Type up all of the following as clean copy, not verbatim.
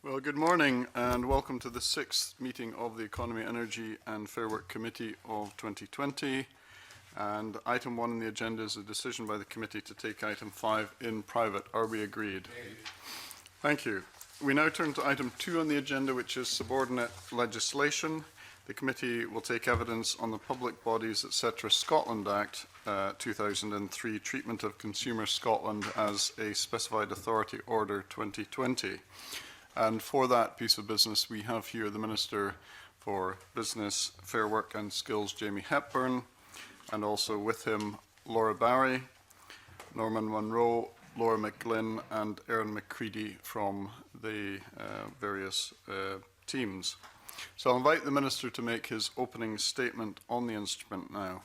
Well, good morning and welcome to the 6th meeting of the Economy, Energy and Fair Work Committee of 2020. And item 1 on the agenda is a decision by the committee to take item 5 in private. Are we agreed? Thank you. We now turn to item 2 on the agenda, which is subordinate legislation. The committee will take evidence on the Public Bodies etc. Scotland Act 2003, Treatment of Consumer Scotland as a Specified Authority Order 2020. And for that piece of business, we have here the Minister for Business, Fair Work and Skills, Jamie Hepburn, and also with him Laura Barry, Norman Munro, Laura McGlynn and Erin McCready from the various teams. So I'll invite the Minister to make his opening statement on the instrument now.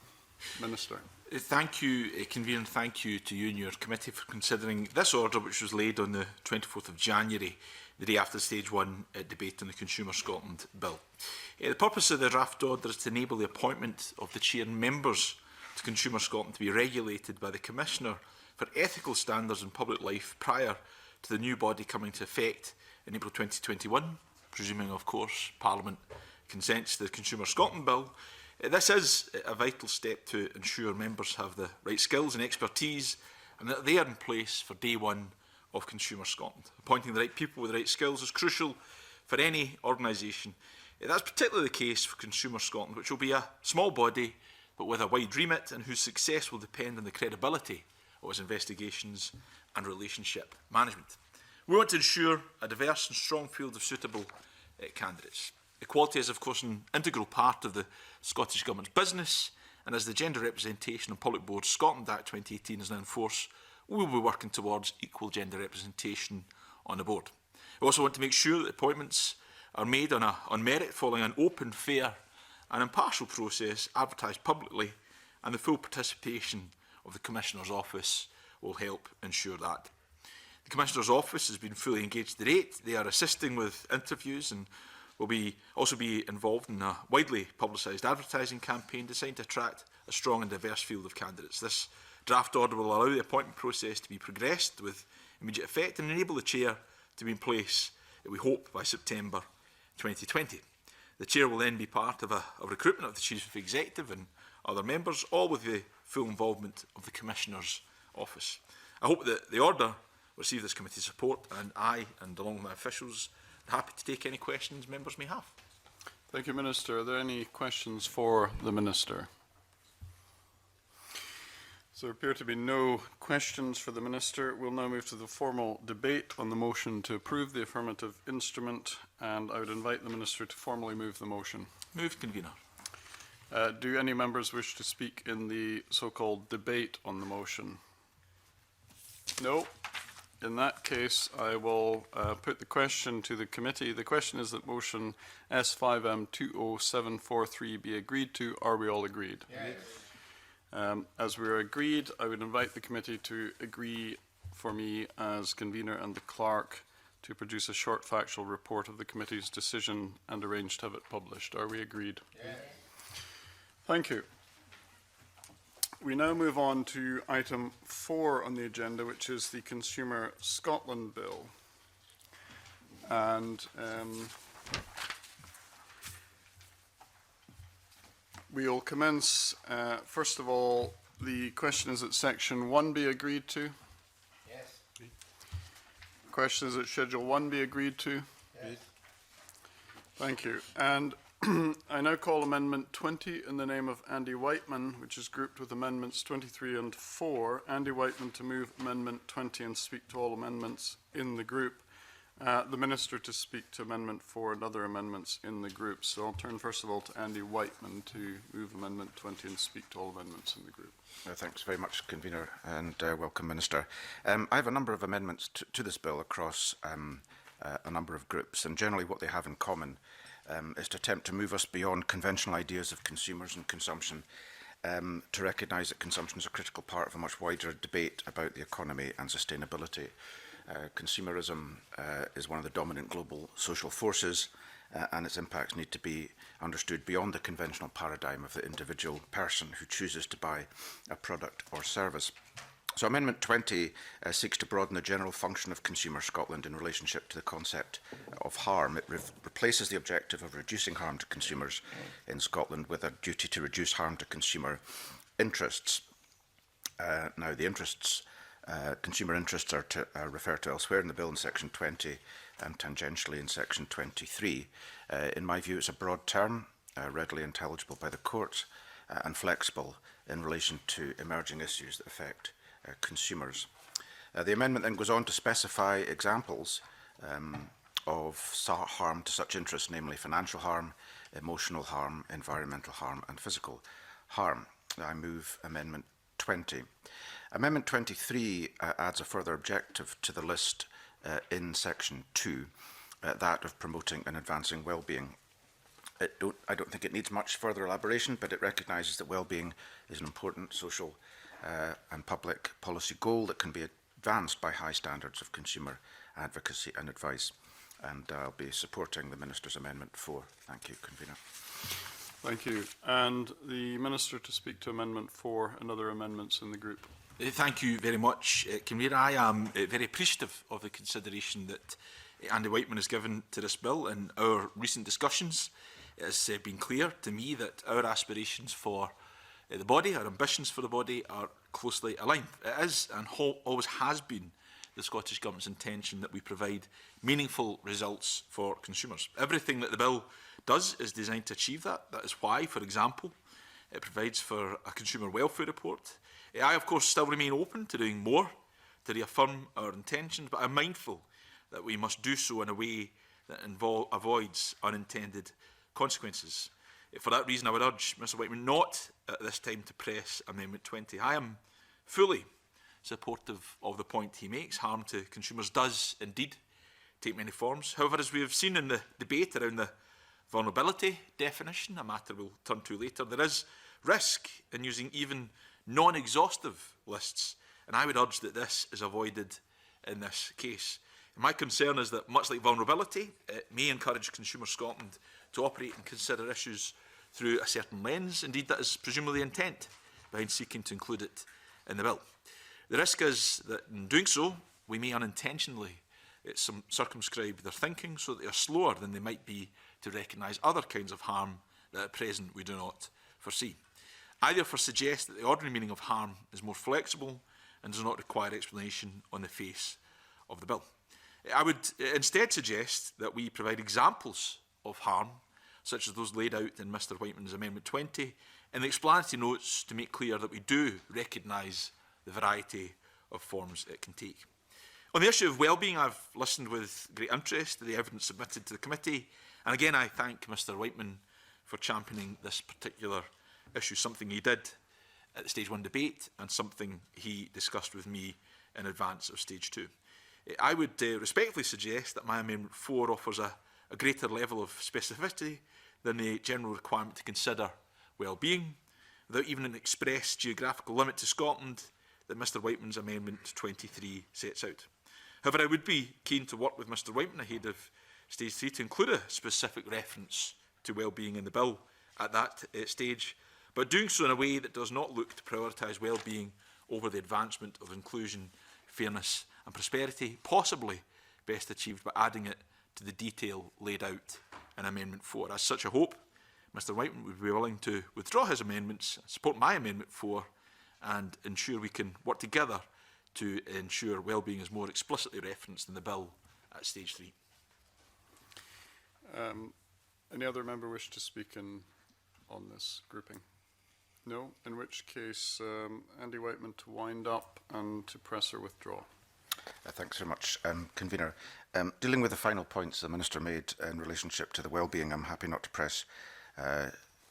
Minister. Thank you, Convener, and thank you to you and your committee for considering this order, which was laid on the 24th of January, the day after the Stage 1 debate on the Consumer Scotland Bill. The purpose of the draft order is to enable the appointment of the chair and members to Consumer Scotland to be regulated by the Commissioner for Ethical Standards in Public Life prior to the new body coming into effect in April 2021, presuming, of course, Parliament consents to the Consumer Scotland Bill. This is a vital step to ensure members have the right skills and expertise and that they are in place for day one of Consumer Scotland. Appointing the right people with the right skills is crucial for any organisation. That's particularly the case for Consumer Scotland, which will be a small body but with a wide remit and whose success will depend on the credibility of its investigations and relationship management. We want to ensure a diverse and strong field of suitable candidates. Equality is, of course, an integral part of the Scottish Government's business, and as the Gender Representation on Public Boards Scotland Act 2018 is now in force, we will be working towards equal gender representation on the board. We also want to make sure that appointments are made on merit following an open, fair and impartial process advertised publicly, and the full participation of the Commissioner's Office will help ensure that. The Commissioner's Office has been fully engaged to date. They are assisting with interviews and will also be involved in a widely publicised advertising campaign designed to attract a strong and diverse field of candidates. This draft order will allow the appointment process to be progressed with immediate effect and enable the chair to be in place, we hope, by September 2020. The chair will then be part of a recruitment of the chief executive and other members, all with the full involvement of the Commissioner's Office. I hope that the order will receive this committee's support, and I, and along with my officials, happy to take any questions members may have. Thank you, Minister. Are there any questions for the Minister? So there appear to be no questions for the Minister. We'll now move to the formal debate on the motion to approve the affirmative instrument, and I would invite the Minister to formally move the motion. Moved, Convener. Do any members wish to speak in the so-called debate on the motion? No. In that case, I will put the question to the committee. The question is that motion S5M 20743 be agreed to. Are we all agreed? Yes. As we are agreed, I would invite the committee to agree for me as convener and the clerk to produce a short factual report of the committee's decision and arrange to have it published. Are we agreed? Yes. Thank you. We now move on to item 4 on the agenda, which is the Consumer Scotland Bill. And we'll commence, first of all, the question is that section 1 be agreed to? Yes. The question is that schedule 1 be agreed to? Yes. Thank you. And I now call Amendment 20 in the name of Andy Whiteman, which is grouped with Amendments 23 and 4. Andy Whiteman to move Amendment 20 and speak to all amendments in the group. The Minister to speak to Amendment 4 and other amendments in the group. So I'll turn first of all to Andy Whiteman to move Amendment 20 and speak to all amendments in the group. Thanks very much, Convener, and welcome, Minister. I have a number of amendments to this bill across a number of groups, and generally what they have in common is to attempt to move us beyond conventional ideas of consumers and consumption, to recognise that consumption is a critical part of a much wider debate about the economy and sustainability. Consumerism is one of the dominant global social forces, and its impacts need to be understood beyond the conventional paradigm of the individual person who chooses to buy a product or service. So Amendment 20 seeks to broaden the general function of Consumer Scotland in relationship to the concept of harm. It replaces the objective of reducing harm to consumers in Scotland with a duty to reduce harm to consumer interests. Now, the interests, consumer interests are referred to elsewhere in the bill in section 20 and tangentially in section 23. In my view, it's a broad term, readily intelligible by the court and flexible in relation to emerging issues that affect consumers. The amendment then goes on to specify examples of harm to such interests, namely financial harm, emotional harm, environmental harm and physical harm. I move Amendment 20. Amendment 23 adds a further objective to the list in Section 2, that of promoting and advancing well-being. I don't think it needs much further elaboration, but it recognises that well-being is an important social and public policy goal that can be advanced by high standards of consumer advocacy and advice. And I'll be supporting the Minister's Amendment 4. Thank you, Convener. Thank you. And the Minister to speak to Amendment 4 and other amendments in the group. Thank you very much, Convener. I am very appreciative of the consideration that Andy Whiteman has given to this bill. In our recent discussions, it has been clear to me that our aspirations for the body, our ambitions for the body, are closely aligned. It is and always has been the Scottish Government's intention that we provide meaningful results for consumers. Everything that the bill does is designed to achieve that. That is why, for example, it provides for a consumer welfare report. I, of course, still remain open to doing more to reaffirm our intentions, but I'm mindful that we must do so in a way that avoids unintended consequences. For that reason, I would urge Mr Whiteman not at this time to press Amendment 20. I am fully supportive of the point he makes. Harm to consumers does indeed take many forms. However, as we have seen in the debate around the vulnerability definition, a matter we'll turn to later, there is risk in using even non-exhaustive lists, and I would urge that this is avoided in this case. My concern is that, much like vulnerability, it may encourage Consumer Scotland to operate and consider issues through a certain lens. Indeed, that is presumably the intent behind seeking to include it in the bill. The risk is that in doing so, we may unintentionally circumscribe their thinking so that they are slower than they might be to recognise other kinds of harm that at present we do not foresee. I therefore suggest that the ordinary meaning of harm is more flexible and does not require explanation on the face of the bill. I would instead suggest that we provide examples of harm, such as those laid out in Mr Whiteman's Amendment 20, in the explanatory notes to make clear that we do recognise the variety of forms it can take. On the issue of wellbeing, I've listened with great interest to the evidence submitted to the committee, and again I thank Mr Whiteman for championing this particular issue, something he did at the Stage 1 debate and something he discussed with me in advance of Stage 2. I would respectfully suggest that my Amendment 4 offers a greater level of specificity than the general requirement to consider well-being, without even an express geographical limit to Scotland that Mr Whiteman's Amendment 23 sets out. However, I would be keen to work with Mr Whiteman ahead of Stage 3 to include a specific reference to well-being in the bill at that stage, but doing so in a way that does not look to prioritise well-being over the advancement of inclusion, fairness and prosperity, possibly best achieved by adding it to the detail laid out in Amendment 4. As such, I hope Mr Whiteman would be willing to withdraw his amendments, support my Amendment 4 and ensure we can work together to ensure well-being is more explicitly referenced in the bill at Stage 3. Any other member wish to speak on this grouping? No, in which case Andy Whiteman to wind up and to press or withdraw. Thanks very much, Convener. Dealing with the final points the Minister made in relationship to the wellbeing, I'm happy not to press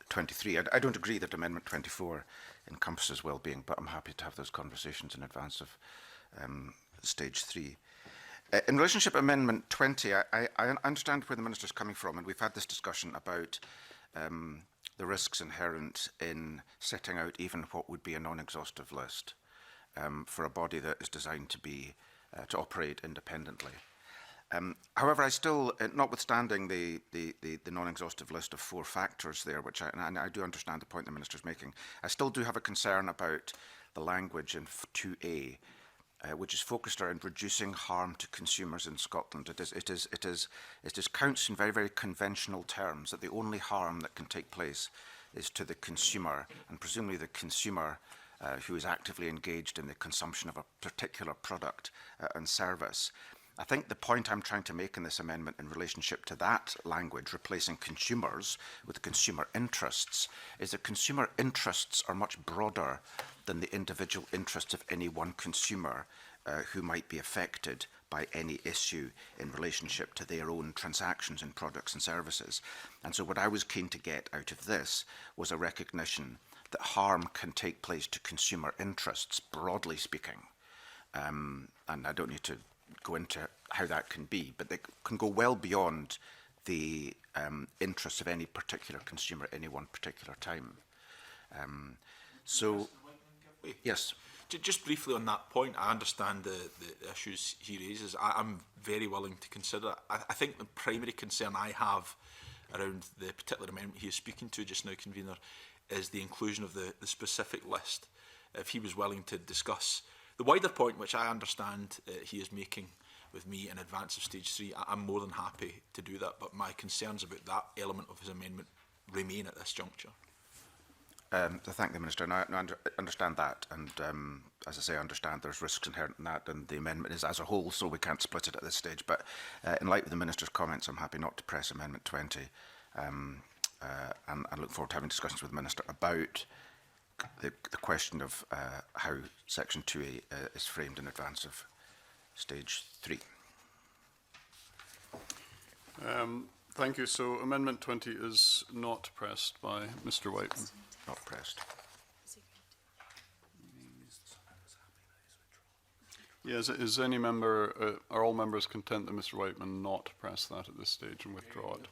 23. I don't agree that Amendment 24 encompasses wellbeing, but I'm happy to have those conversations in advance of Stage 3. In relationship to Amendment 20, I understand where the Minister is coming from, and we've had this discussion about the risks inherent in setting out even what would be a non-exhaustive list for a body that is designed to be to operate independently. However, I still, notwithstanding the non-exhaustive list of 4 factors there, which I do understand the point the Minister is making, I still do have a concern about the language in 2A, which is focused around reducing harm to consumers in Scotland. It counts in very, very conventional terms that the only harm that can take place is to the consumer, and presumably the consumer who is actively engaged in the consumption of a particular product and service. I think the point I'm trying to make in this amendment in relationship to that language, replacing consumers with consumer interests, is that consumer interests are much broader than the individual interests of any one consumer who might be affected by any issue in relationship to their own transactions in products and services. And so what I was keen to get out of this was a recognition that harm can take place to consumer interests, broadly speaking. And I don't need to go into how that can be, but they can go well beyond the interests of any particular consumer at any one particular time. Yes. Just briefly on that point, I understand the issues he raises. I'm very willing to consider. I think the primary concern I have around the particular amendment he is speaking to just now, Convener, is the inclusion of the specific list. If he was willing to discuss the wider point, which I understand he is making with me in advance of stage 3, I'm more than happy to do that, but my concerns about that element of his amendment remain at this juncture. To thank the Minister, and I understand that, and as I say, I understand there's risks inherent in that, and the amendment is as a whole, so we can't split it at this stage. But in light of the Minister's comments, I'm happy not to press Amendment 20, and I look forward to having discussions with the Minister about the question of how Section 2A is framed in advance of Stage 3. Thank you. So Amendment 20 is not pressed by Mr. Whiteman. Not pressed. Yes, is any member, are all members content that Mr. Whiteman not press that at this stage and withdraw it?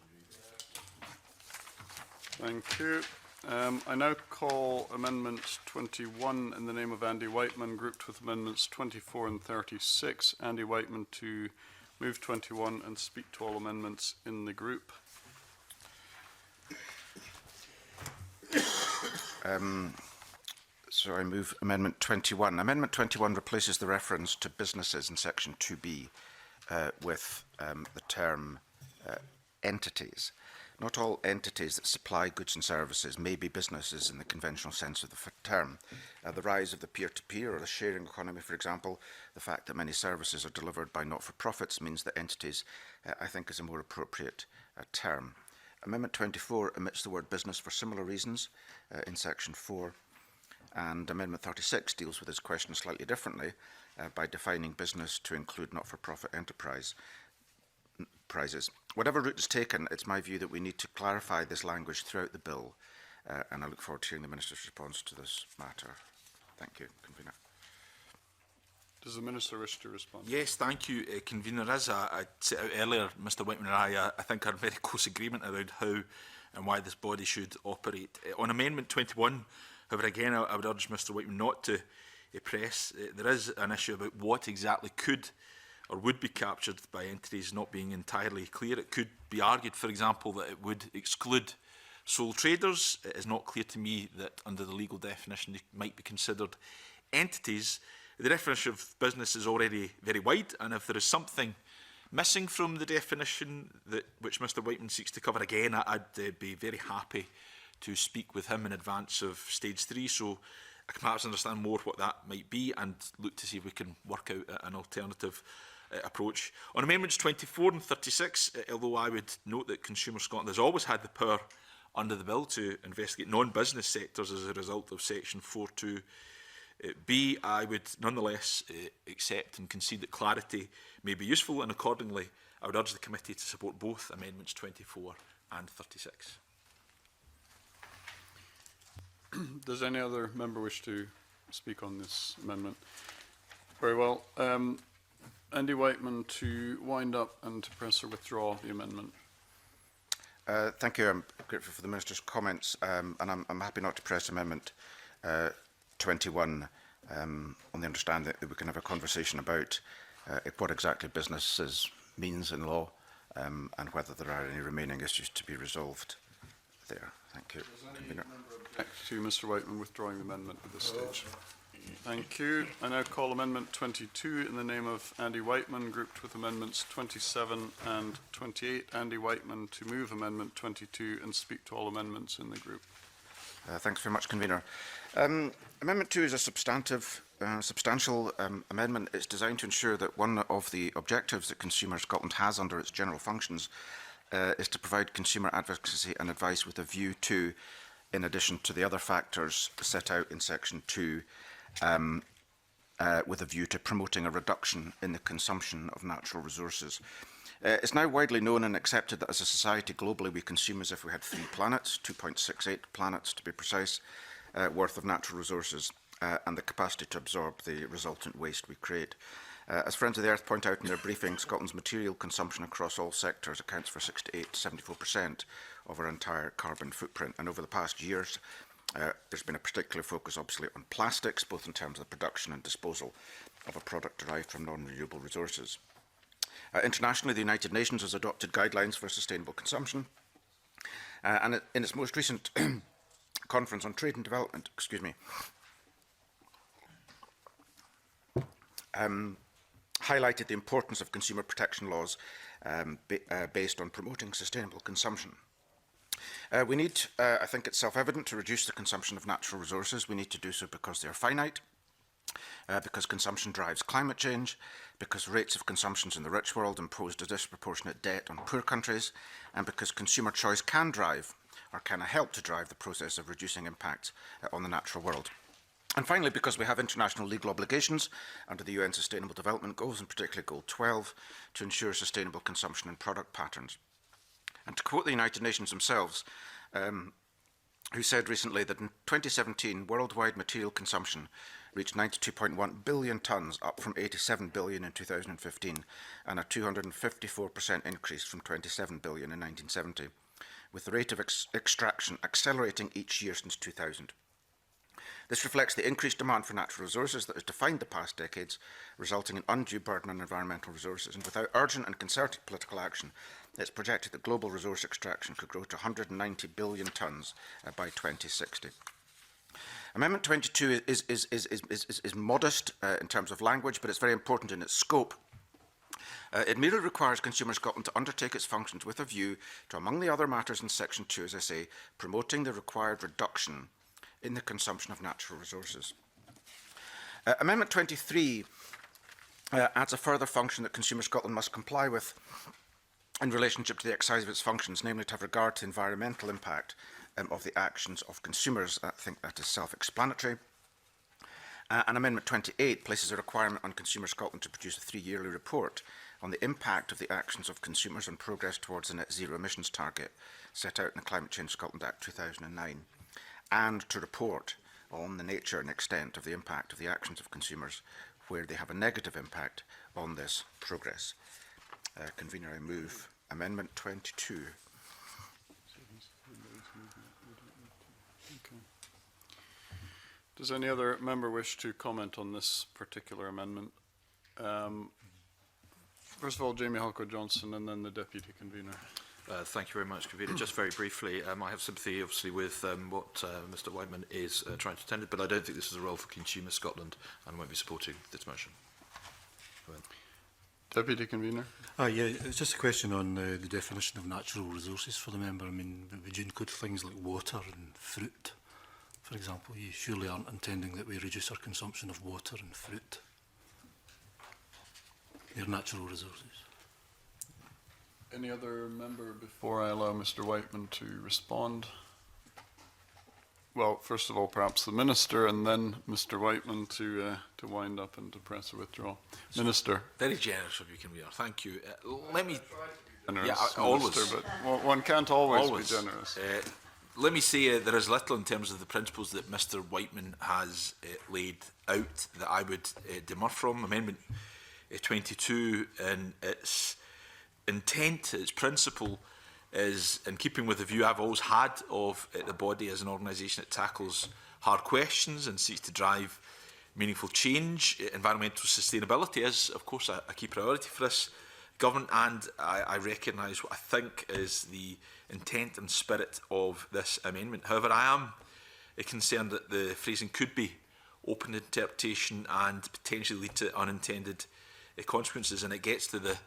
Thank you. I now call Amendment 21 in the name of Andy Whiteman, grouped with Amendments 24 and 36. Andy Whiteman to move 21 and speak to all amendments in the group. So I move Amendment 21. Amendment 21 replaces the reference to businesses in Section 2B with the term entities. Not all entities that supply goods and services may be businesses in the conventional sense of the term. The rise of the peer-to-peer or the sharing economy, for example, the fact that many services are delivered by not-for-profits means that entities, I think, is a more appropriate term. Amendment 24 omits the word business for similar reasons in Section 4. And Amendment 36 deals with this question slightly differently by defining business to include not-for-profit enterprises. Whatever route is taken, it's my view that we need to clarify this language throughout the bill, and I look forward to hearing the Minister's response to this matter. Thank you, Convener. Does the Minister wish to respond? Yes, thank you, Convener. As I set out earlier, Mr. Whiteman and I think are in very close agreement around how and why this body should operate. On Amendment 21, however, again, I would urge Mr. Whiteman not to press. There is an issue about what exactly could or would be captured by entities not being entirely clear. It could be argued, for example, that it would exclude sole traders. It is not clear to me that under the legal definition they might be considered entities. The definition of business is already very wide, and if there is something missing from the definition which Mr. Whiteman seeks to cover, again, I'd be very happy to speak with him in advance of stage 3, so I can perhaps understand more what that might be and look to see if we can work out an alternative approach. On Amendments 24 and 36, although I would note that Consumer Scotland has always had the power under the bill to investigate non-business sectors as a result of Section 4.2b, I would nonetheless accept and concede that clarity may be useful, and accordingly I would urge the committee to support both Amendments 24 and 36. Does any other member wish to speak on this amendment? Very well. Andy Whiteman to wind up and to press or withdraw the amendment. Thank you. I'm grateful for the Minister's comments, and I'm happy not to press Amendment 21 on the understanding that we can have a conversation about what exactly businesses means in law and whether there are any remaining issues to be resolved there. Thank you. To Mr. Whiteman withdrawing the amendment at this stage. Thank you. I now call Amendment 22 in the name of Andy Whiteman, grouped with Amendments 27 and 28. Andy Whiteman to move Amendment 22 and speak to all amendments in the group. Thanks very much, Convener. Amendment 2 is a substantial amendment. It's designed to ensure that one of the objectives that Consumer Scotland has under its general functions is to provide consumer advocacy and advice with a view to, in addition to the other factors set out in Section 2, with a view to promoting a reduction in the consumption of natural resources. It's now widely known and accepted that as a society globally we consume as if we had 3 planets, 2.68 planets to be precise, worth of natural resources and the capacity to absorb the resultant waste we create. As Friends of the Earth point out in their briefing, Scotland's material consumption across all sectors accounts for 68 to 74% of our entire carbon footprint. And over the past years, there's been a particular focus, obviously, on plastics, both in terms of the production and disposal of a product derived from non-renewable resources. Internationally, the United Nations has adopted guidelines for sustainable consumption, and in its most recent Conference on Trade and Development, highlighted the importance of consumer protection laws based on promoting sustainable consumption. We need, I think it's self-evident, to reduce the consumption of natural resources. We need to do so because they are finite, because consumption drives climate change, because rates of consumptions in the rich world impose a disproportionate debt on poor countries, and because consumer choice can drive, or can help to drive, the process of reducing impact on the natural world. And finally, because we have international legal obligations under the UN Sustainable Development Goals, and particularly Goal 12, to ensure sustainable consumption and product patterns. And to quote the United Nations themselves, who said recently that in 2017, worldwide material consumption reached 92.1 billion tonnes, up from 87 billion in 2015, and a 254% increase from 27 billion in 1970, with the rate of extraction accelerating each year since 2000. This reflects the increased demand for natural resources that has defined the past decades, resulting in undue burden on environmental resources. And without urgent and concerted political action, it's projected that global resource extraction could grow to 190 billion tonnes by 2060. Amendment 22 is modest in terms of language, but it's very important in its scope. It merely requires Consumer Scotland to undertake its functions with a view to, among the other matters in Section 2, as I say, promoting the required reduction in the consumption of natural resources. Amendment 23 adds a further function that Consumer Scotland must comply with in relationship to the exercise of its functions, namely to have regard to the environmental impact of the actions of consumers. I think that is self-explanatory. And Amendment 28 places a requirement on Consumer Scotland to produce a 3-yearly report on the impact of the actions of consumers and progress towards the net zero emissions target set out in the Climate Change Scotland Act 2009, and to report on the nature and extent of the impact of the actions of consumers where they have a negative impact on this progress. Convener, I move Amendment 22. Okay. Does any other member wish to comment on this particular amendment? First of all, Jamie Halco-Johnson, and then the Deputy Convener. Thank you very much, Convener. Just very briefly, I have sympathy, obviously, with what Mr Whiteman is trying to tender, but I don't think this is a role for Consumer Scotland, and won't be supporting this motion. Deputy Convener. Yeah, it's just a question on the definition of natural resources for the member. I mean, would you include things like water and fruit, for example? You surely aren't intending that we reduce our consumption of water and fruit. They're natural resources. Any other member before I allow Mr Whiteman to respond? Well, first of all, perhaps the Minister, and then Mr Whiteman to wind up and to press a withdrawal. Minister. Very generous of you, Convener. Thank you. Let me... Generous, yeah, Minister, always. but one can't always be generous. Let me say there is little in terms of the principles that Mr Whiteman has laid out that I would demur from. Amendment 22 and its intent, its principle, is in keeping with the view I've always had of the body as an organisation that tackles hard questions and seeks to drive meaningful change. Environmental sustainability is, of course, a key priority for this government, and I recognise what I think is the intent and spirit of this amendment. However, I am concerned that the phrasing could be open interpretation and potentially lead to unintended consequences. And it gets to the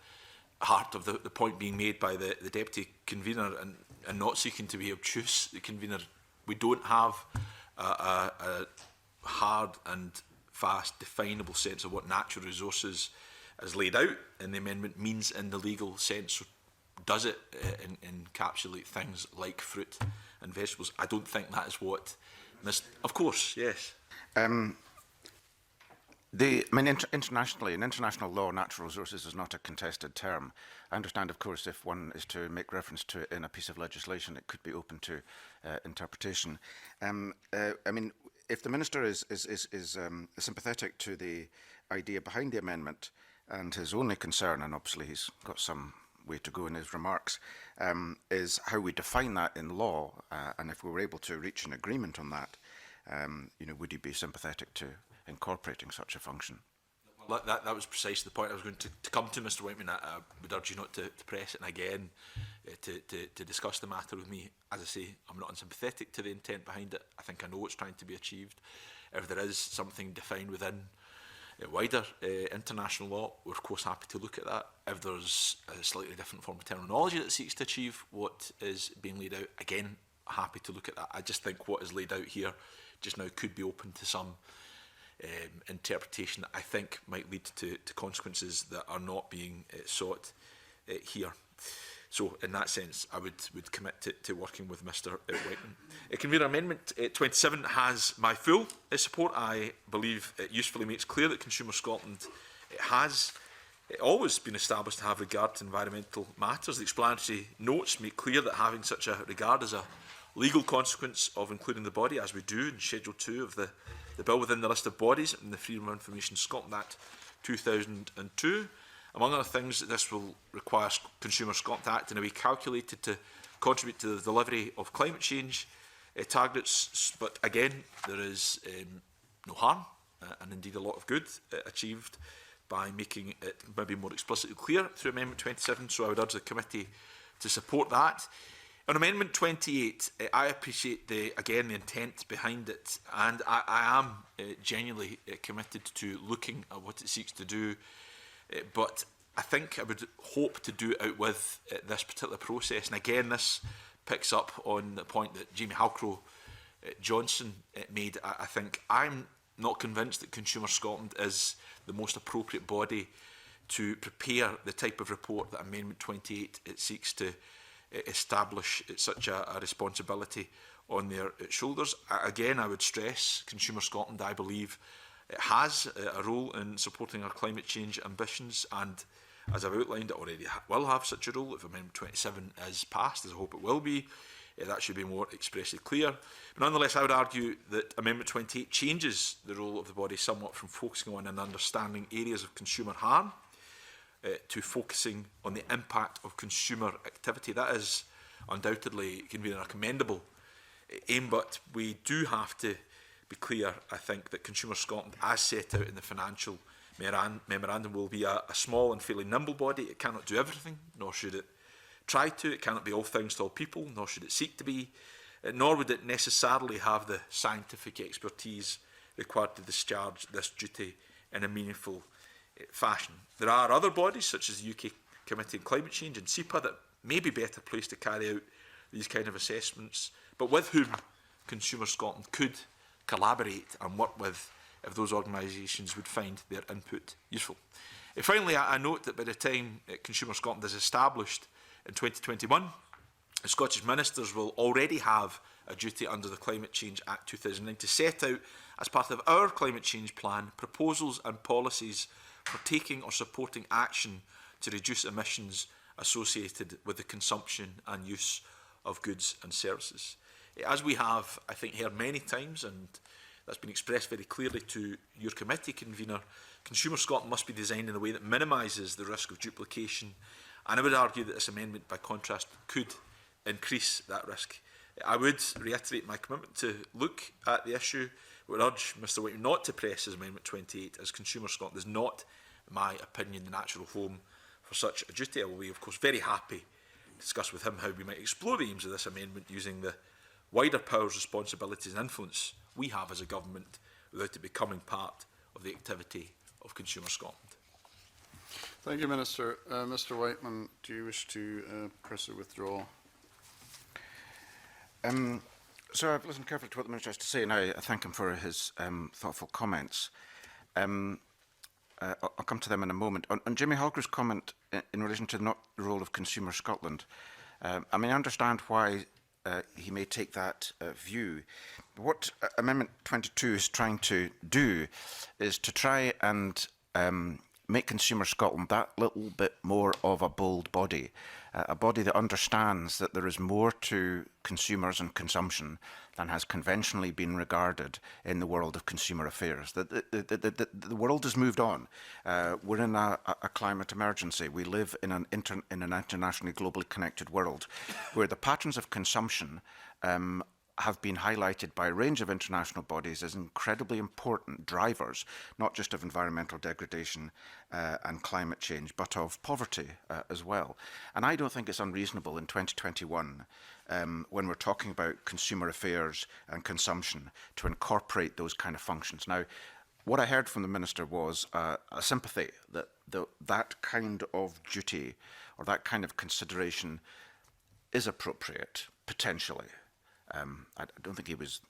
heart of the point being made by the Deputy Convener, and not seeking to be obtuse, the Convener. We don't have a hard and fast definable sense of what natural resources as laid out in the amendment means in the legal sense. Does it encapsulate things like fruit and vegetables? I don't think that is what this... Of course, yes. Internationally, in international law, natural resources is not a contested term. I understand, of course, if one is to make reference to it in a piece of legislation, it could be open to interpretation. If the Minister is sympathetic to the idea behind the amendment, and his only concern, and obviously he's got some way to go in his remarks, is how we define that in law, and if we were able to reach an agreement on that, would he be sympathetic to incorporating such a function? Well, that was precisely the point I was going to come to, Mr Whiteman. I would urge you not to press it, and again, to discuss the matter with me. As I say, I'm not unsympathetic to the intent behind it. I think I know what's trying to be achieved. If there is something defined within wider international law, we're of course happy to look at that. If there's a slightly different form of terminology that seeks to achieve what is being laid out, again, happy to look at that. I just think what is laid out here just now could be open to some interpretation that I think might lead to consequences that are not being sought here. So in that sense, I would commit to working with Mr Whiteman. Convener, Amendment 27 has my full support. I believe it usefully makes clear that Consumer Scotland has always been established to have regard to environmental matters. The explanatory notes make clear that having such a regard is a legal consequence of including the body, as we do in Schedule 2 of the bill, within the list of bodies in the Freedom of Information Scotland Act 2002. Among other things, this will require Consumer Scotland to act in a way calculated to contribute to the delivery of climate change targets. But again, there is no harm and indeed a lot of good achieved by making it maybe more explicitly clear through Amendment 27. So I would urge the committee to support that. On Amendment 28, I appreciate the intent behind it, and I am genuinely committed to looking at what it seeks to do. But I think I would hope to do it out with this particular process. And again, this picks up on the point that Jamie Halcrow Johnson made. I think I'm not convinced that Consumer Scotland is the most appropriate body to prepare the type of report that Amendment 28 it seeks to establish such a responsibility on their shoulders. Again, I would stress Consumer Scotland, I believe, it has a role in supporting our climate change ambitions, and as I've outlined, it already will have such a role if Amendment 27 is passed, as I hope it will be. That should be more expressly clear. But nonetheless, I would argue that Amendment 28 changes the role of the body somewhat from focusing on and understanding areas of consumer harm to focusing on the impact of consumer activity. That is undoubtedly a commendable aim, but we do have to be clear, I think, that Consumer Scotland, as set out in the financial memorandum, will be a small and fairly nimble body. It cannot do everything, nor should it try to. It cannot be all things to all people, nor should it seek to be, nor would it necessarily have the scientific expertise required to discharge this duty in a meaningful fashion. There are other bodies, such as the UK Committee on Climate Change and SEPA, that may be better placed to carry out these kind of assessments, but with whom Consumer Scotland could collaborate and work with if those organisations would find their input useful. Finally, I note that by the time Consumer Scotland is established in 2021, the Scottish Ministers will already have a duty under the Climate Change Act 2009 to set out, as part of our climate change plan, proposals and policies for taking or supporting action to reduce emissions associated with the consumption and use of goods and services. As we have, I think, heard many times, and that's been expressed very clearly to your committee convener, Consumer Scotland must be designed in a way that minimises the risk of duplication, and I would argue that this amendment, by contrast, could increase that risk. I would reiterate my commitment to look at the issue. I would urge Mr Whiteman not to press his Amendment 28, as Consumer Scotland is not, in my opinion, the natural home for such a duty. I will be, of course, very happy to discuss with him how we might explore the aims of this amendment using the wider powers, responsibilities and influence we have as a government without it becoming part of the activity of Consumer Scotland. Thank you, Minister. Mr. Whiteman, do you wish to press a withdrawal? So I've listened carefully to what the Minister has to say, and I thank him for his thoughtful comments. I'll come to them in a moment. On Jimmy Holger's comment in relation to not the role of Consumer Scotland, I mean, I understand why he may take that view. But what Amendment 22 is trying to do is to try and make Consumer Scotland that little bit more of a bold body, a body that understands that there is more to consumers and consumption than has conventionally been regarded in the world of consumer affairs. The world has moved on. We're in a climate emergency. We live in an internationally globally connected world where the patterns of consumption have been highlighted by a range of international bodies as incredibly important drivers, not just of environmental degradation and climate change, but of poverty as well. And I don't think it's unreasonable in 2021, when we're talking about consumer affairs and consumption, to incorporate those kind of functions. Now, what I heard from the Minister was a sympathy that that kind of duty or that kind of consideration is appropriate, potentially. I don't think he was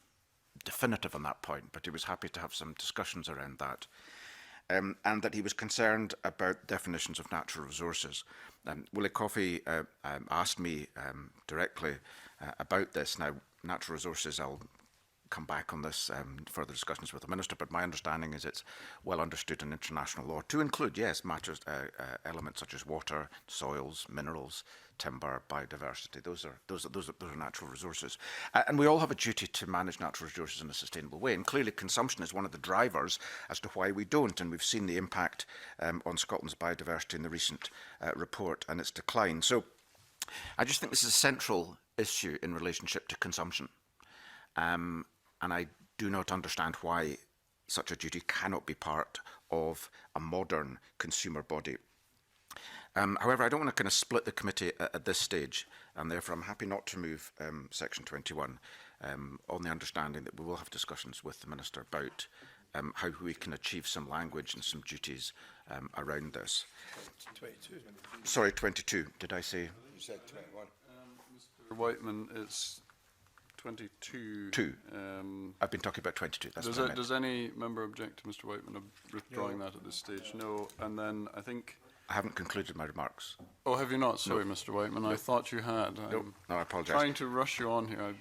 definitive on that point, but he was happy to have some discussions around that. And that he was concerned about definitions of natural resources. Willie Coffey asked me directly about this. Now, natural resources, I'll come back on this further discussions with the Minister, but my understanding is it's well understood in international law to include, yes, matters, elements such as water, soils, minerals, timber, biodiversity. Those are natural resources. And we all have a duty to manage natural resources in a sustainable way. And clearly consumption is one of the drivers as to why we don't. And we've seen the impact on Scotland's biodiversity in the recent report and its decline. So I just think this is a central issue in relationship to consumption. And I do not understand why such a duty cannot be part of a modern consumer body. However, I don't want to kind of split the committee at this stage, and therefore I'm happy not to move section 21 on the understanding that we will have discussions with the Minister about how we can achieve some language and some duties around this. 22. Sorry, 22. Did I say? You said 21. Mr. Whiteman, it's 22. Two. I've been talking about 22. That's what I meant. Does any member object to Mr. Whiteman withdrawing that at this stage? No. And then I think... I haven't concluded my remarks. Oh, have you not? Sorry, Mr. Whiteman. I thought you had. No, I apologise. Trying to rush you on here.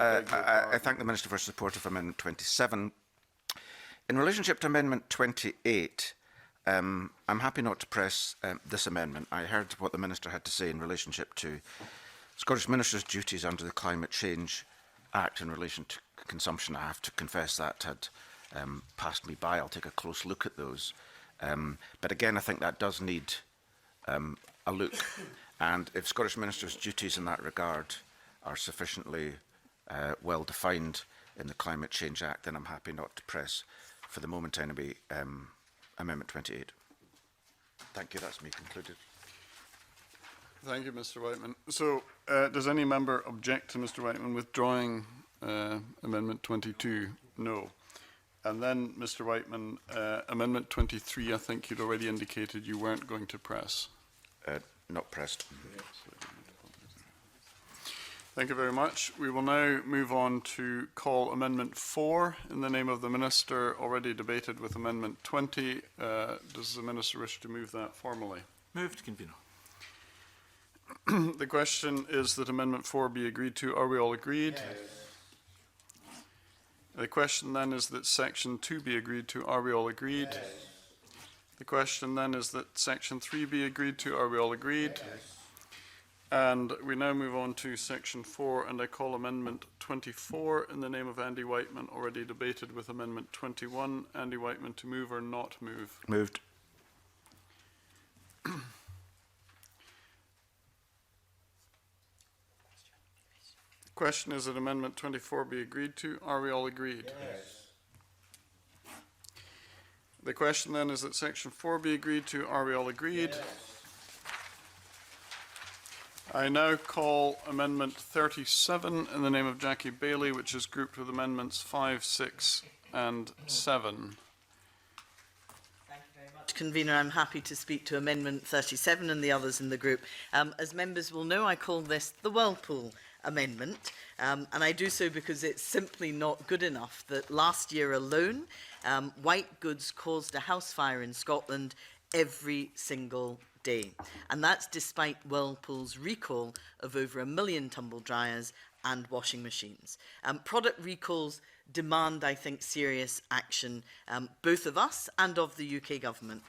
I thank the Minister for support of Amendment 27. In relationship to Amendment 28, I'm happy not to press this amendment. I heard what the Minister had to say in relationship to Scottish Minister's duties under the Climate Change Act in relation to consumption. I have to confess that had passed me by. I'll take a close look at those. But again, I think that does need a look. And if Scottish Minister's duties in that regard are sufficiently well defined in the Climate Change Act, then I'm happy not to press, for the moment anyway, Amendment 28. Thank you. That's me concluded. Thank you, Mr. Whiteman. So, does any member object to Mr. Whiteman withdrawing Amendment 22? No. And then, Mr. Whiteman, Amendment 23, I think you'd already indicated you weren't going to press. Not pressed. Thank you very much. We will now move on to call Amendment 4 in the name of the Minister, already debated with Amendment 20. Does the Minister wish to move that formally? Moved, Convener. The question is that Amendment 4 be agreed to. Are we all agreed? Yes. The question then is that Section 2 be agreed to. Are we all agreed? Yes. The question then is that Section 3 be agreed to. Are we all agreed? Yes. And we now move on to Section 4, and I call Amendment 24 in the name of Andy Whiteman, already debated with Amendment 21. Andy Whiteman, to move or not move? Moved. The question is that Amendment 24 be agreed to. Are we all agreed? Yes. The question then is that Section 4 be agreed to. Are we all agreed? Yes. I now call Amendment 37 in the name of Jackie Bailey, which is grouped with Amendments 5, 6 and 7. Convener, I'm happy to speak to Amendment 37 and the others in the group. As members will know, I call this the Whirlpool Amendment, and I do so because it's simply not good enough that last year alone, white goods caused a house fire in Scotland every single day. And that's despite Whirlpool's recall of over 1 million tumble dryers and washing machines. Product recalls demand, I think, serious action, both of us and of the UK government.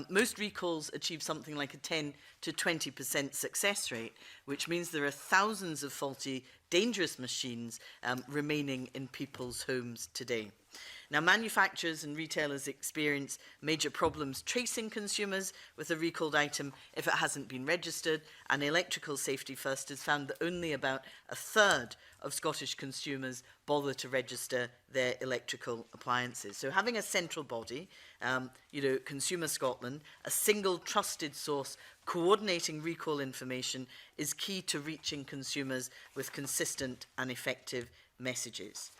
Most recalls achieve something like a 10 to 20% success rate, which means there are thousands of faulty, dangerous machines remaining in people's homes today. Now, manufacturers and retailers experience major problems tracing consumers with a recalled item if it hasn't been registered, and Electrical Safety First has found that only about a third of Scottish consumers bother to register their electrical appliances. So having a central body, Consumer Scotland, a single trusted source coordinating recall information is key to reaching consumers with consistent and effective messages.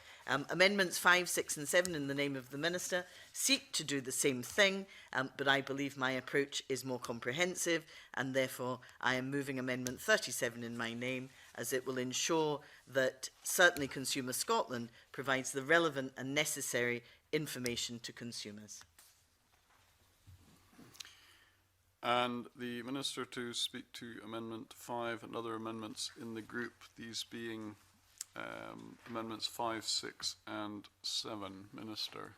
Amendments 5, 6 and 7 in the name of the Minister seek to do the same thing, but I believe my approach is more comprehensive, and therefore I am moving Amendment 37 in my name, as it will ensure that certainly Consumer Scotland provides the relevant and necessary information to consumers. And the Minister to speak to Amendment 5 and other amendments in the group, these being Amendments 5, 6 and 7. Minister.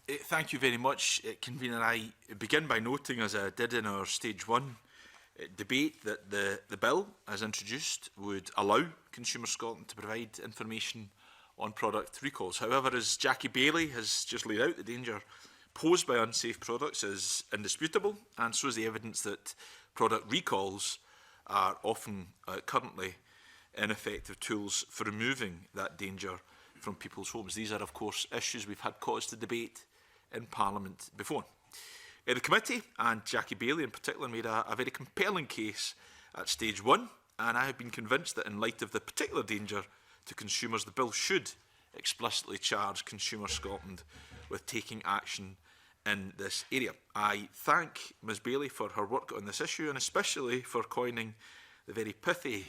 Thank you very much, Convener. I begin by noting, as I did in our Stage 1 debate, that the bill, as introduced, would allow Consumer Scotland to provide information on product recalls. However, as Jackie Bailey has just laid out, the danger posed by unsafe products is indisputable, and so is the evidence that product recalls are often currently ineffective tools for removing that danger from people's homes. These are, of course, issues we've had cause to debate in Parliament before. The committee, and Jackie Bailey in particular, made a very compelling case at Stage 1, and I have been convinced that in light of the particular danger to consumers, the bill should explicitly charge Consumer Scotland with taking action in this area. I thank Ms Bailey for her work on this issue, and especially for coining the very pithy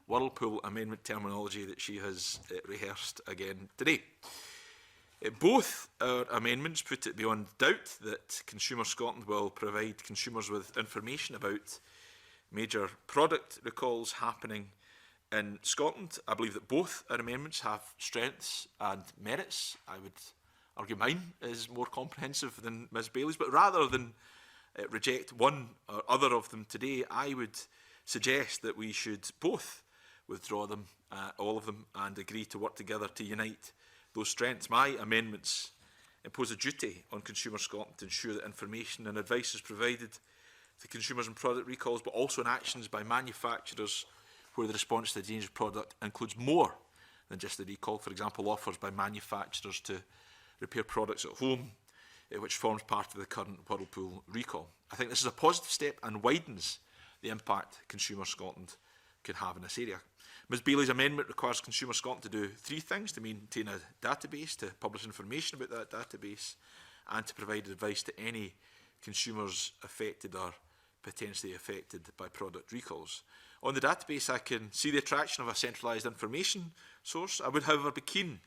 Whirlpool Amendment terminology that she has rehearsed again today. Both our amendments put it beyond doubt that Consumer Scotland will provide consumers with information about major product recalls happening in Scotland. I believe that both our amendments have strengths and merits. I would argue mine is more comprehensive than Ms Bailey's, but rather than reject one or other of them today, I would suggest that we should both withdraw them, all of them, and agree to work together to unite those strengths. My amendments impose a duty on Consumer Scotland to ensure that information and advice is provided to consumers on product recalls, but also in actions by manufacturers where the response to a dangerous product includes more than just the recall. For example, offers by manufacturers to repair products at home, which forms part of the current Whirlpool recall. I think this is a positive step and widens the impact Consumer Scotland can have in this area. Ms Bailey's amendment requires Consumer Scotland to do 3 things: to maintain a database, to publish information about that database, and to provide advice to any consumers affected or potentially affected by product recalls. On the database, I can see the attraction of a centralised information source. I would, however, be keen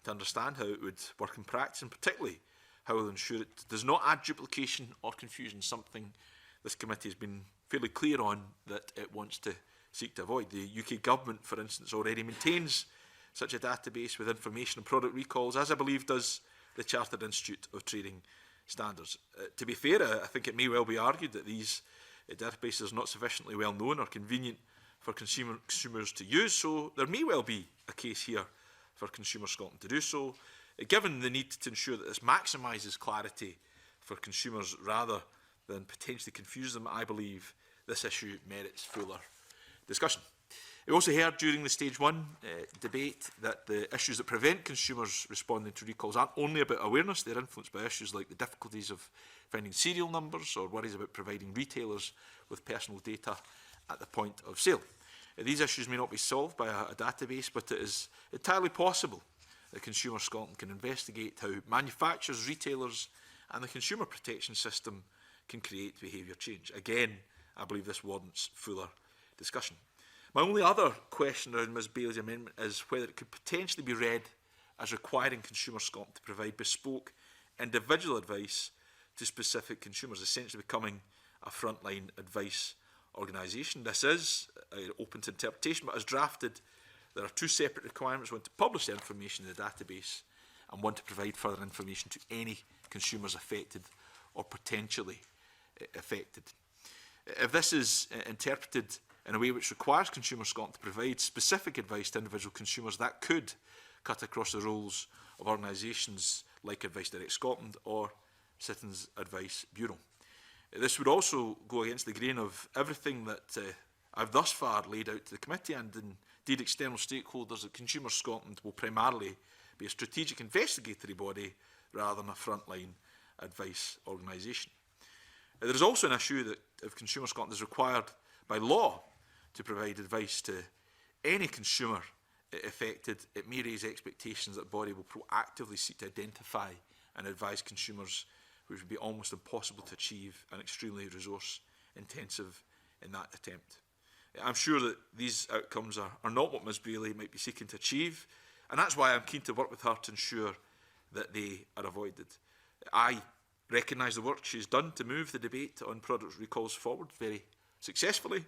to understand how it would work in practice, and particularly how it will ensure it does not add duplication or confusion, something this committee has been fairly clear on that it wants to seek to avoid. The UK government, for instance, already maintains such a database with information on product recalls, as I believe does the Chartered Institute of Trading Standards. To be fair, I think it may well be argued that these databases are not sufficiently well known or convenient for consumers to use, so there may well be a case here for Consumer Scotland to do so, given the need to ensure that this maximises clarity for consumers rather than potentially confuse them. I believe this issue merits fuller discussion. We also heard during the Stage 1 debate that the issues that prevent consumers responding to recalls aren't only about awareness, they're influenced by issues like the difficulties of finding serial numbers or worries about providing retailers with personal data at the point of sale. These issues may not be solved by a database, but it is entirely possible that Consumer Scotland can investigate how manufacturers, retailers and the consumer protection system can create behaviour change. Again, I believe this warrants fuller discussion. My only other question around Ms Bailey's amendment is whether it could potentially be read as requiring Consumer Scotland to provide bespoke individual advice to specific consumers, essentially becoming a frontline advice organisation. This is open to interpretation, but as drafted, there are two separate requirements: one to publish the information in the database and one to provide further information to any consumers affected or potentially affected. If this is interpreted in a way which requires Consumer Scotland to provide specific advice to individual consumers, that could cut across the roles of organisations like Advice Direct Scotland or Citizens Advice Bureau. This would also go against the grain of everything that I've thus far laid out to the committee and indeed external stakeholders, that Consumer Scotland will primarily be a strategic investigatory body rather than a frontline advice organisation. There is also an issue that if Consumer Scotland is required by law to provide advice to any consumer affected, it may raise expectations that the body will proactively seek to identify and advise consumers, which would be almost impossible to achieve and extremely resource intensive in that attempt. I'm sure that these outcomes are not what Ms Bailey might be seeking to achieve, and that's why I'm keen to work with her to ensure that they are avoided. I recognise the work she's done to move the debate on product recalls forward very successfully.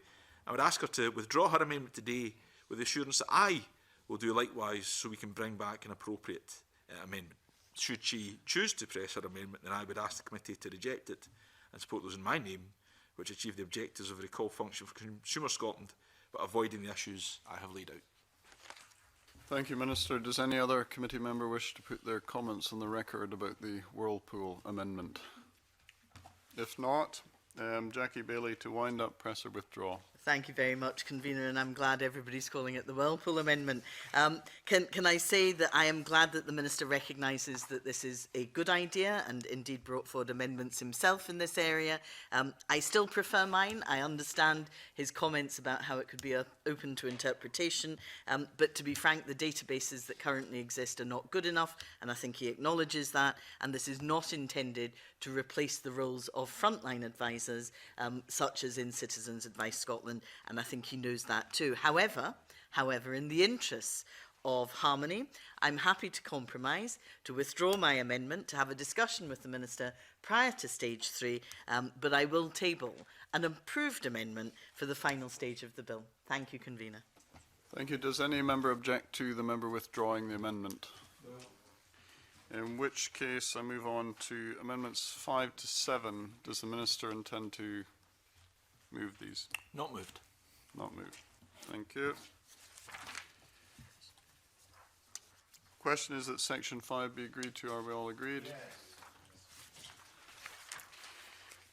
I would ask her to withdraw her amendment today with the assurance that I will do likewise, so we can bring back an appropriate amendment. Should she choose to press her amendment, then I would ask the committee to reject it and support those in my name which achieve the objectives of the recall function for Consumer Scotland, but avoiding the issues I have laid out. Thank you, Minister. Does any other committee member wish to put their comments on the record about the Whirlpool amendment? If not, Jackie Bailey, to wind up, press or withdraw. Thank you very much, Convener, and I'm glad everybody's calling it the Whirlpool Amendment. Can I say that I am glad that the Minister recognises that this is a good idea and indeed brought forward amendments himself in this area. I still prefer mine. I understand his comments about how it could be open to interpretation, but to be frank, the databases that currently exist are not good enough, and I think he acknowledges that, and this is not intended to replace the roles of frontline advisors, such as in Citizens Advice Scotland, and I think he knows that too. However, in the interests of harmony, I'm happy to compromise, to withdraw my amendment, to have a discussion with the Minister prior to stage 3, but I will table an approved amendment for the final stage of the bill. Thank you, Convener. Thank you. Does any member object to the member withdrawing the amendment? No. In which case, I move on to amendments 5 to 7. Does the Minister intend to move these? Not moved. Not moved. Thank you. Question is that section 5 be agreed to. Are we all agreed?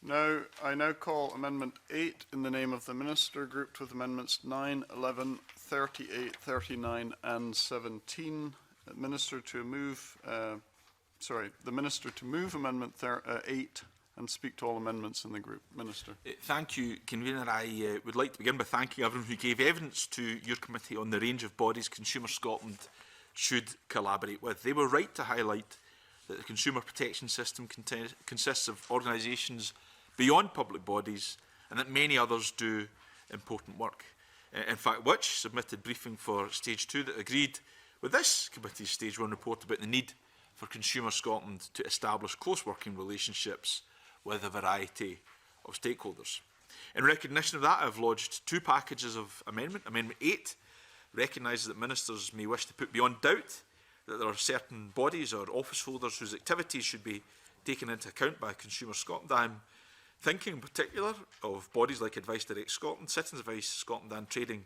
Yes. I now call amendment 8 in the name of the Minister, grouped with amendments 9, 11, 38, 39 and 17. The Minister to move amendment 8 and speak to all amendments in the group. Minister. Thank you, Convener. I would like to begin by thanking everyone who gave evidence to your committee on the range of bodies Consumer Scotland should collaborate with. They were right to highlight that the consumer protection system consists of organisations beyond public bodies and that many others do important work. In fact, which submitted briefing for stage 2 that agreed with this committee's stage 1 report about the need for Consumer Scotland to establish close working relationships with a variety of stakeholders. In recognition of that, I have lodged 2 packages of amendment. Amendment 8 recognises that ministers may wish to put beyond doubt that there are certain bodies or office holders whose activities should be taken into account by Consumer Scotland. I am thinking in particular of bodies like Advice Direct Scotland, Citizens Advice Scotland and Trading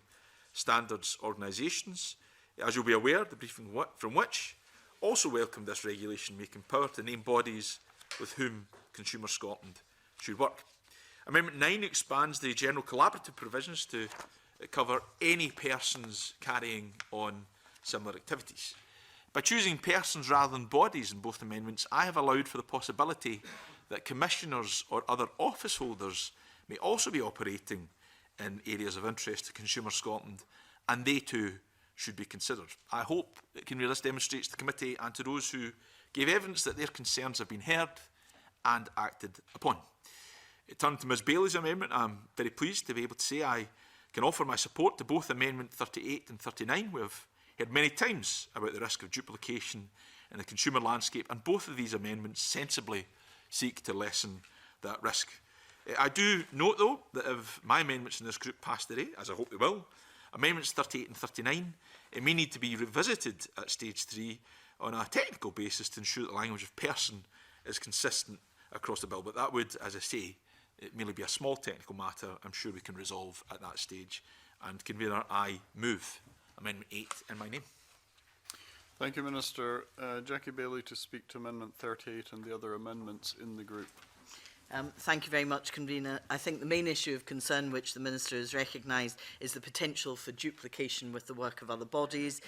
Standards Organisations. As you'll be aware, the briefing from which also welcomed this regulation making power to name bodies with whom Consumer Scotland should work. Amendment 9 expands the general collaborative provisions to cover any persons carrying on similar activities. By choosing persons rather than bodies in both amendments, I have allowed for the possibility that commissioners or other office holders may also be operating in areas of interest to Consumer Scotland, and they too should be considered. I hope that this demonstrates to the committee and to those who gave evidence that their concerns have been heard and acted upon. Turning to Ms Bailey's amendment, I'm very pleased to be able to say I can offer my support to both Amendment 38 and 39. We have heard many times about the risk of duplication in the consumer landscape, and both of these amendments sensibly seek to lessen that risk. I do note, though, that if my amendments in this group pass today, as I hope they will, Amendments 38 and 39, it may need to be revisited at stage 3 on a technical basis to ensure that the language of person is consistent across the bill. But that would, as I say, it merely be a small technical matter I'm sure we can resolve at that stage. And Convener, I move Amendment 8 in my name. Thank you, Minister. Jackie Bailey to speak to Amendment 38 and the other amendments in the group. Thank you very much, Convener. I think the main issue of concern which the Minister has recognised is the potential for duplication with the work of other bodies.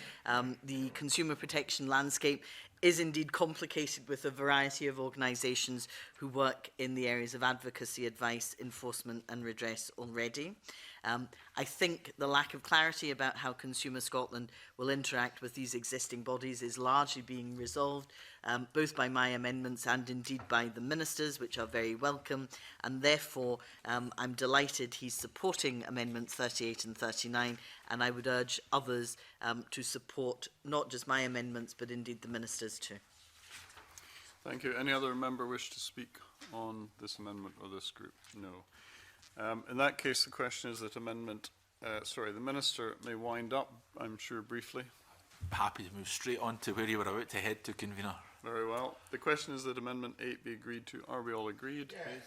The consumer protection landscape is indeed complicated with a variety of organisations who work in the areas of advocacy, advice, enforcement and redress already. I think the lack of clarity about how Consumer Scotland will interact with these existing bodies is largely being resolved, both by my amendments and indeed by the Ministers, which are very welcome, and therefore I'm delighted he's supporting Amendments 38 and 39, and I would urge others to support not just my amendments, but indeed the Ministers too. Thank you. Any other member wish to speak on this amendment or this group? No. In that case, the question is that the Minister may wind up, I'm sure, briefly. Happy to move straight on to where you were about to head to, Convener. Very well. The question is that Amendment 8 be agreed to. Are we all agreed? Yes.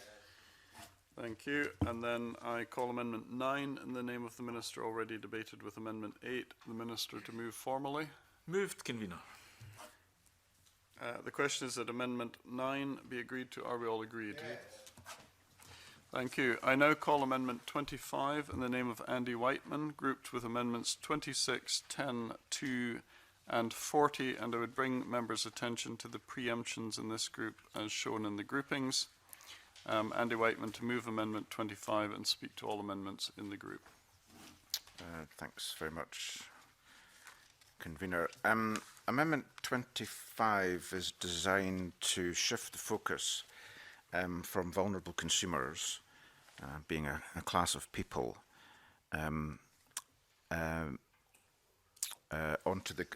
Thank you. And then I call Amendment 9 in the name of the Minister already debated with Amendment 8. The Minister to move formally. Moved, Convener. The question is that Amendment 9 be agreed to. Are we all agreed? Yes. Thank you. I now call Amendment 25 in the name of Andy Whiteman, grouped with Amendments 26, 10, 2 and 40, and I would bring members' attention to the preemptions in this group as shown in the groupings. Andy Whiteman to move Amendment 25 and speak to all amendments in the group. Thanks very much, Convener. Amendment 25 is designed to shift the focus from vulnerable consumers, being a class of people, onto the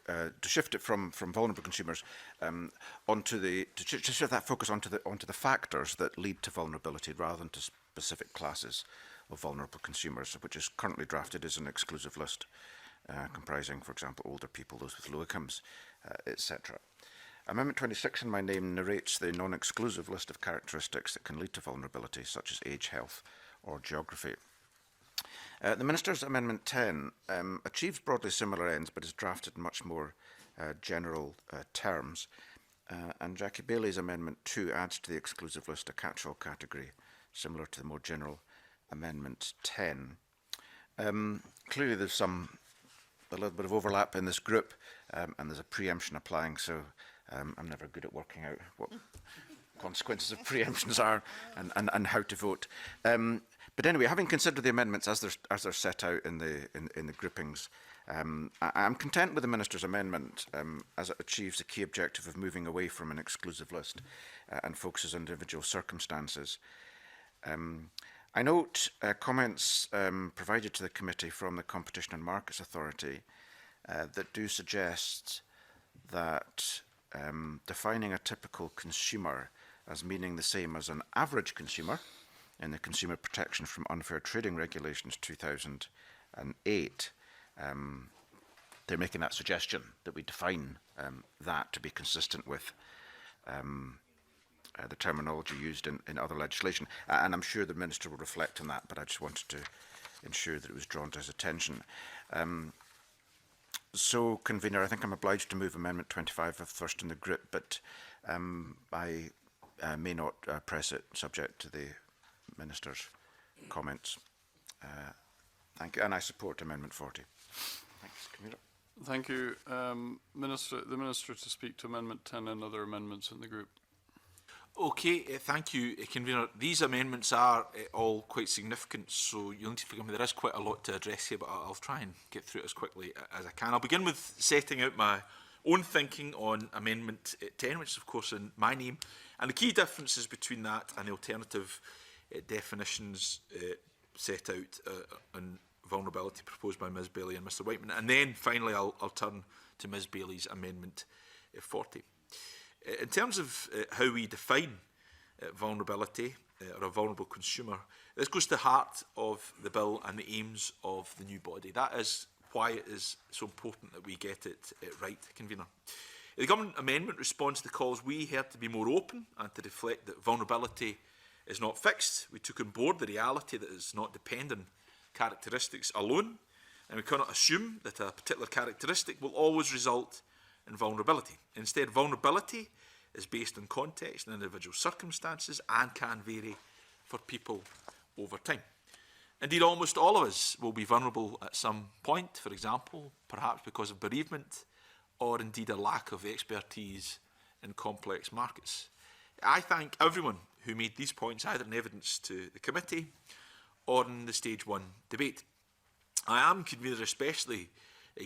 to shift it from vulnerable consumers onto the to shift that focus onto the factors that lead to vulnerability rather than to specific classes of vulnerable consumers, which is currently drafted as an exclusive list comprising, for example, older people, those with low incomes, etc. Amendment 26 in my name narrates the non-exclusive list of characteristics that can lead to vulnerability, such as age, health or geography. The Minister's Amendment 10 achieves broadly similar ends, but is drafted in much more general terms. And Jackie Bailey's Amendment 2 adds to the exclusive list a catch-all category, similar to the more general Amendment 10. Clearly there's a little bit of overlap in this group, and there's a preemption applying, so I'm never good at working out what consequences of preemptions are and how to vote. But anyway, having considered the amendments as they're set out in the groupings, I'm content with the Minister's amendment as it achieves the key objective of moving away from an exclusive list and focuses on individual circumstances. I note comments provided to the committee from the Competition and Markets Authority that do suggest that defining a typical consumer as meaning the same as an average consumer in the Consumer Protection from Unfair Trading Regulations 2008, they're making that suggestion that we define that to be consistent with the terminology used in other legislation. And I'm sure the Minister will reflect on that, but I just wanted to ensure that it was drawn to his attention. So, Convener, I think I'm obliged to move Amendment 25 first in the group, but I may not press it subject to the Minister's comments. Thank you, and I support Amendment 40. Thanks, Convener. Thank you. The Minister to speak to Amendment 10 and other amendments in the group. Okay, thank you, Convener. These amendments are all quite significant, so you'll need to forgive me. There is quite a lot to address here, but I'll try and get through it as quickly as I can. I'll begin with setting out my own thinking on Amendment 10, which is, of course, in my name, and the key differences between that and the alternative definitions set out on vulnerability proposed by Ms Bailey and Mr Whiteman. And then, finally, I'll turn to Ms Bailey's Amendment 40. In terms of how we define vulnerability or a vulnerable consumer, this goes to the heart of the bill and the aims of the new body. That is why it is so important that we get it right, Convener. The Government Amendment responds to the calls we heard to be more open and to reflect that vulnerability is not fixed. We took on board the reality that it is not dependent on characteristics alone, and we cannot assume that a particular characteristic will always result in vulnerability. Instead, vulnerability is based on context and individual circumstances and can vary for people over time. Indeed, almost all of us will be vulnerable at some point, for example, perhaps because of bereavement or indeed a lack of expertise in complex markets. I thank everyone who made these points either in evidence to the committee or in the Stage 1 debate. I am, Convener, especially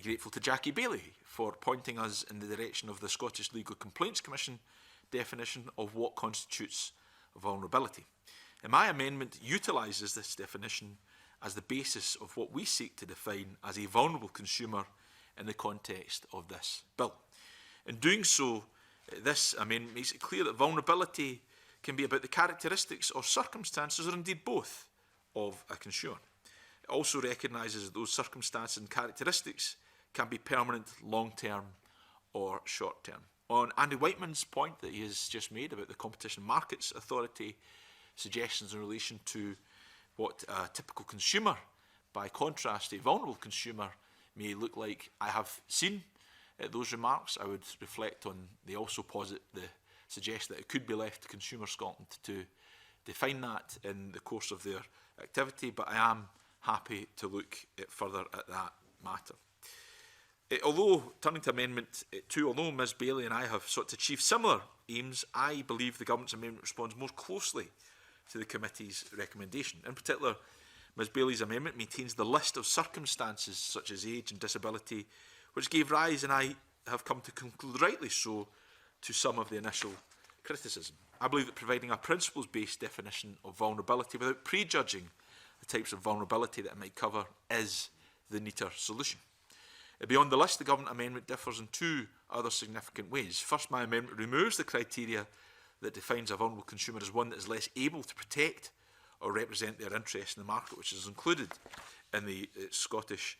grateful to Jackie Bailey for pointing us in the direction of the Scottish Legal Complaints Commission definition of what constitutes vulnerability. And my amendment utilises this definition as the basis of what we seek to define as a vulnerable consumer in the context of this bill. In doing so, this amendment makes it clear that vulnerability can be about the characteristics or circumstances, or indeed both, of a consumer. It also recognises that those circumstances and characteristics can be permanent, long-term or short-term. On Andy Whiteman's point that he has just made about the Competition Markets Authority suggestions in relation to what a typical consumer, by contrast, a vulnerable consumer, may look like, I have seen those remarks. I would reflect on, they also posit the suggestion that it could be left to Consumer Scotland to define that in the course of their activity, but I am happy to look further at that matter. Although, turning to Amendment 2, although Ms Bailey and I have sought to achieve similar aims, I believe the Government's amendment responds more closely to the committee's recommendation. In particular, Ms Bailey's amendment maintains the list of circumstances such as age and disability, which gave rise, and I have come to conclude rightly so, to some of the initial criticism. I believe that providing a principles-based definition of vulnerability without prejudging the types of vulnerability that it might cover is the neater solution. Beyond the list, the Government amendment differs in two other significant ways. First, my amendment removes the criteria that defines a vulnerable consumer as one that is less able to protect or represent their interests in the market, which is included in the Scottish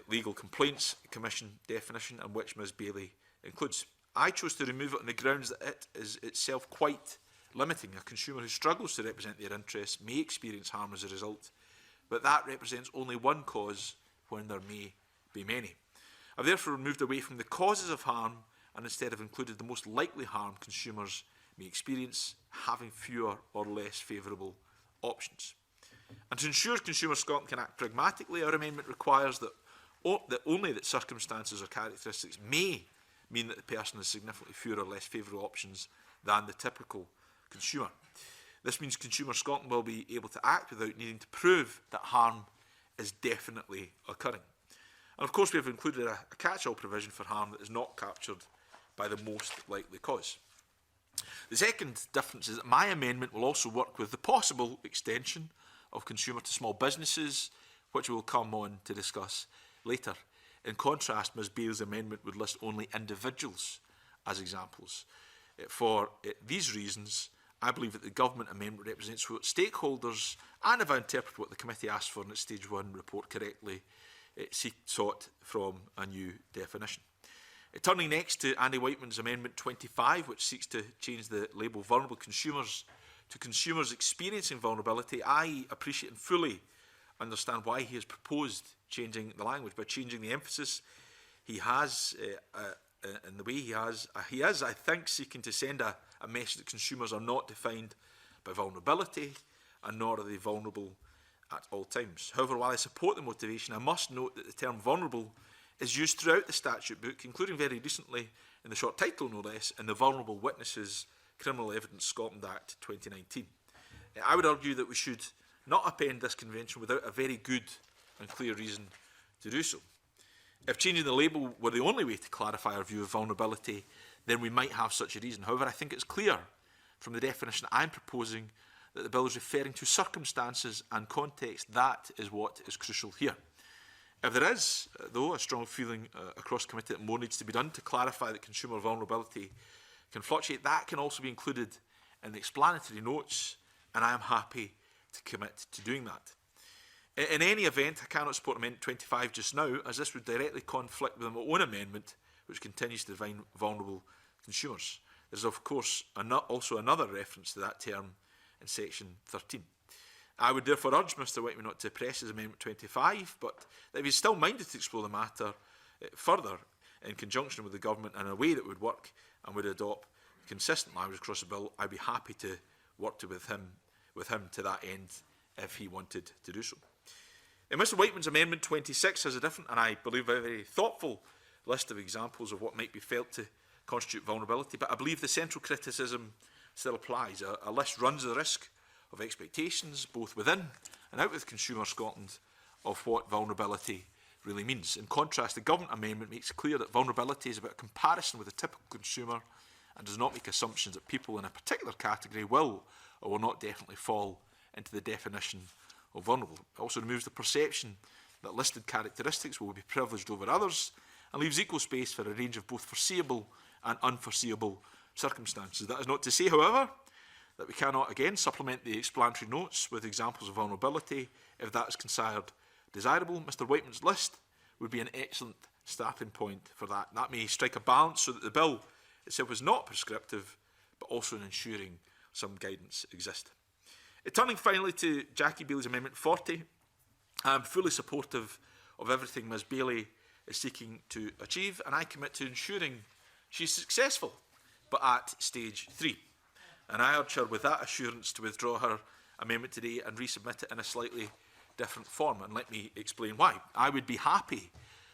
Legal Complaints Commission definition, and which Ms Bailey includes. I chose to remove it on the grounds that it is itself quite limiting. A consumer who struggles to represent their interests may experience harm as a result, but that represents only one cause when there may be many. I've therefore removed away from the causes of harm and instead have included the most likely harm consumers may experience, having fewer or less favourable options. And to ensure Consumer Scotland can act pragmatically, our amendment requires that only that circumstances or characteristics may mean that the person has significantly fewer or less favourable options than the typical consumer. This means Consumer Scotland will be able to act without needing to prove that harm is definitely occurring. And of course, we have included a catch-all provision for harm that is not captured by the most likely cause. The second difference is that my amendment will also work with the possible extension of consumer to small businesses, which we will come on to discuss later. In contrast, Ms Bailey's amendment would list only individuals as examples. For these reasons, I believe that the Government amendment represents what stakeholders, and if I interpret what the committee asked for in its Stage 1 report correctly, sought from a new definition. Turning next to Andy Whiteman's Amendment 25, which seeks to change the label vulnerable consumers to consumers experiencing vulnerability, I appreciate and fully understand why he has proposed changing the language, by changing the emphasis he has in the way he has. He is, I think, seeking to send a message that consumers are not defined by vulnerability, and nor are they vulnerable at all times. However, while I support the motivation, I must note that the term vulnerable is used throughout the statute book, including very recently in the short title, no less, in the Vulnerable Witnesses Criminal Evidence Scotland Act 2019. I would argue that we should not append this convention without a very good and clear reason to do so. If changing the label were the only way to clarify our view of vulnerability, then we might have such a reason. However, I think it's clear from the definition I'm proposing that the bill is referring to circumstances and context. That is what is crucial here. If there is, though, a strong feeling across committee that more needs to be done to clarify that consumer vulnerability can fluctuate, that can also be included in the explanatory notes, and I am happy to commit to doing that. In any event, I cannot support Amendment 25 just now, as this would directly conflict with my own amendment, which continues to define vulnerable consumers. There is, of course, also another reference to that term in section 13. I would therefore urge Mr Whitman not to press his Amendment 25, but that if he's still minded to explore the matter further in conjunction with the government in a way that would work and would adopt consistent language across the bill, I'd be happy to work with him to that end if he wanted to do so. Mr Whiteman's Amendment 26 has a different and I believe a very thoughtful list of examples of what might be felt to constitute vulnerability, but I believe the central criticism still applies. A list runs the risk of expectations, both within and out with Consumer Scotland, of what vulnerability really means. In contrast, the Government Amendment makes clear that vulnerability is about a comparison with a typical consumer and does not make assumptions that people in a particular category will or will not definitely fall into the definition of vulnerable. It also removes the perception that listed characteristics will be privileged over others and leaves equal space for a range of both foreseeable and unforeseeable circumstances. That is not to say, however, that we cannot again supplement the explanatory notes with examples of vulnerability if that is considered desirable. Mr Whiteman's list would be an excellent starting point for that. That may strike a balance so that the bill itself is not prescriptive, but also in ensuring some guidance exists. Turning finally to Jackie Bailey's Amendment 40, I am fully supportive of everything Ms Bailey is seeking to achieve, and I commit to ensuring she is successful, but at stage 3. And I urge her with that assurance to withdraw her amendment today and resubmit it in a slightly different form. And let me explain why. I would be happy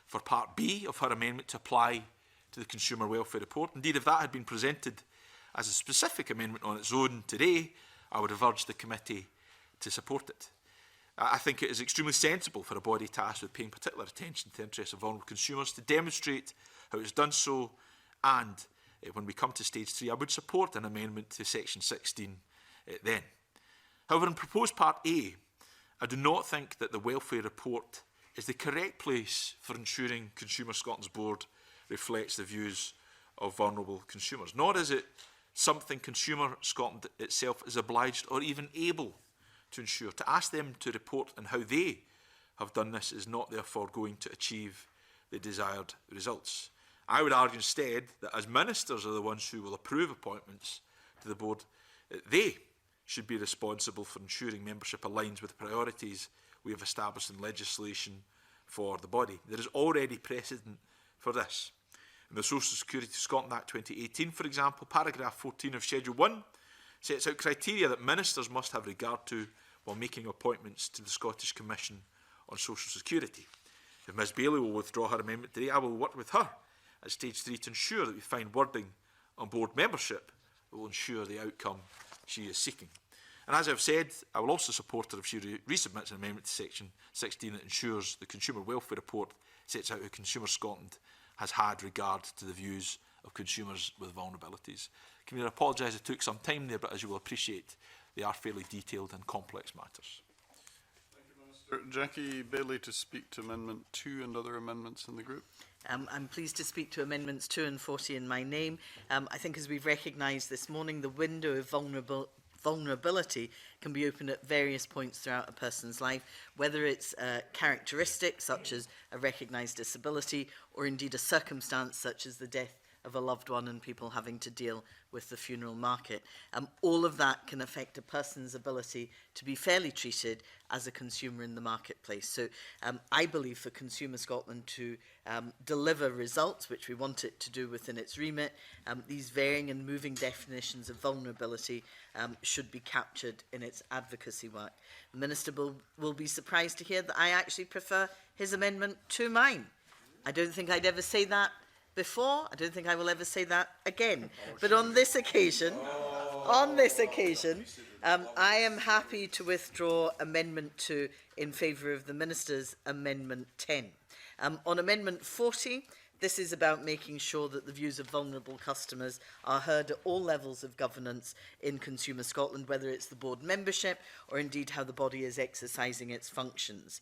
for Part B of her amendment to apply to the Consumer Welfare Report. Indeed, if that had been presented as a specific amendment on its own today, I would have urged the committee to support it. I think it is extremely sensible for a body tasked with paying particular attention to the interests of vulnerable consumers to demonstrate how it has done so, and when we come to stage 3, I would support an amendment to section 16 then. However, in proposed Part A, I do not think that the Welfare Report is the correct place for ensuring Consumer Scotland's board reflects the views of vulnerable consumers, nor is it something Consumer Scotland itself is obliged or even able to ensure. To ask them to report on how they have done this is not therefore going to achieve the desired results. I would argue instead that as ministers are the ones who will approve appointments to the board, they should be responsible for ensuring membership aligns with the priorities we have established in legislation for the body. There is already precedent for this. In the Social Security Scotland Act 2018, for example, paragraph 14 of Schedule 1 sets out criteria that ministers must have regard to while making appointments to the Scottish Commission on Social Security. If Ms Bailey will withdraw her amendment today, I will work with her at stage 3 to ensure that we find wording on board membership that will ensure the outcome she is seeking. And as I've said, I will also support her if she resubmits an amendment to section 16 that ensures the Consumer Welfare Report sets out how Consumer Scotland has had regard to the views of consumers with vulnerabilities. I apologise it took some time there, but as you will appreciate, they are fairly detailed and complex matters. Thank you, Minister. Jackie Bailey to speak to Amendment 2 and other amendments in the group. I'm pleased to speak to Amendments 2 and 40 in my name. I think as we've recognised this morning, the window of vulnerability can be opened at various points throughout a person's life, whether it's characteristics such as a recognised disability or indeed a circumstance such as the death of a loved one and people having to deal with the funeral market. All of that can affect a person's ability to be fairly treated as a consumer in the marketplace. So I believe for Consumer Scotland to deliver results, which we want it to do within its remit, these varying and moving definitions of vulnerability should be captured in its advocacy work. The Minister will be surprised to hear that I actually prefer his amendment to mine. I don't think I'd ever say that before. I don't think I will ever say that again. But on this occasion, I am happy to withdraw Amendment 2 in favour of the Minister's Amendment 10. On Amendment 40, this is about making sure that the views of vulnerable customers are heard at all levels of governance in Consumer Scotland, whether it's the board membership or indeed how the body is exercising its functions.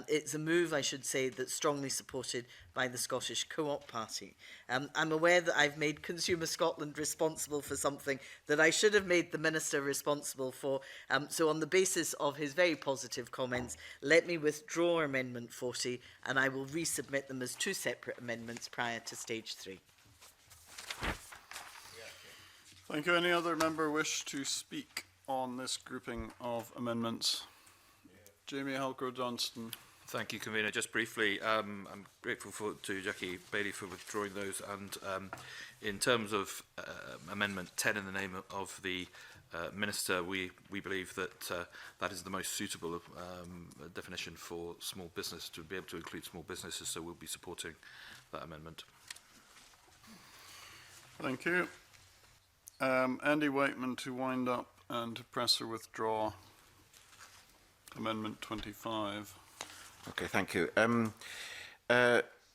It's a move, I should say, that's strongly supported by the Scottish Co-op Party. I'm aware that I've made Consumer Scotland responsible for something that I should have made the Minister responsible for. So on the basis of his very positive comments, let me withdraw Amendment 40 and I will resubmit them as 2 separate amendments prior to stage 3. Thank you. Any other member wish to speak on this grouping of amendments? Jamie Halcrow-Johnston. Thank you, Convener. Just briefly, I'm grateful to Jackie Bailey for withdrawing those. And in terms of Amendment 10 in the name of the Minister, we believe that that is the most suitable definition for small business, to be able to include small businesses, so we'll be supporting that amendment. Thank you. Andy Whiteman to wind up and to press or withdraw Amendment 25. Okay, thank you.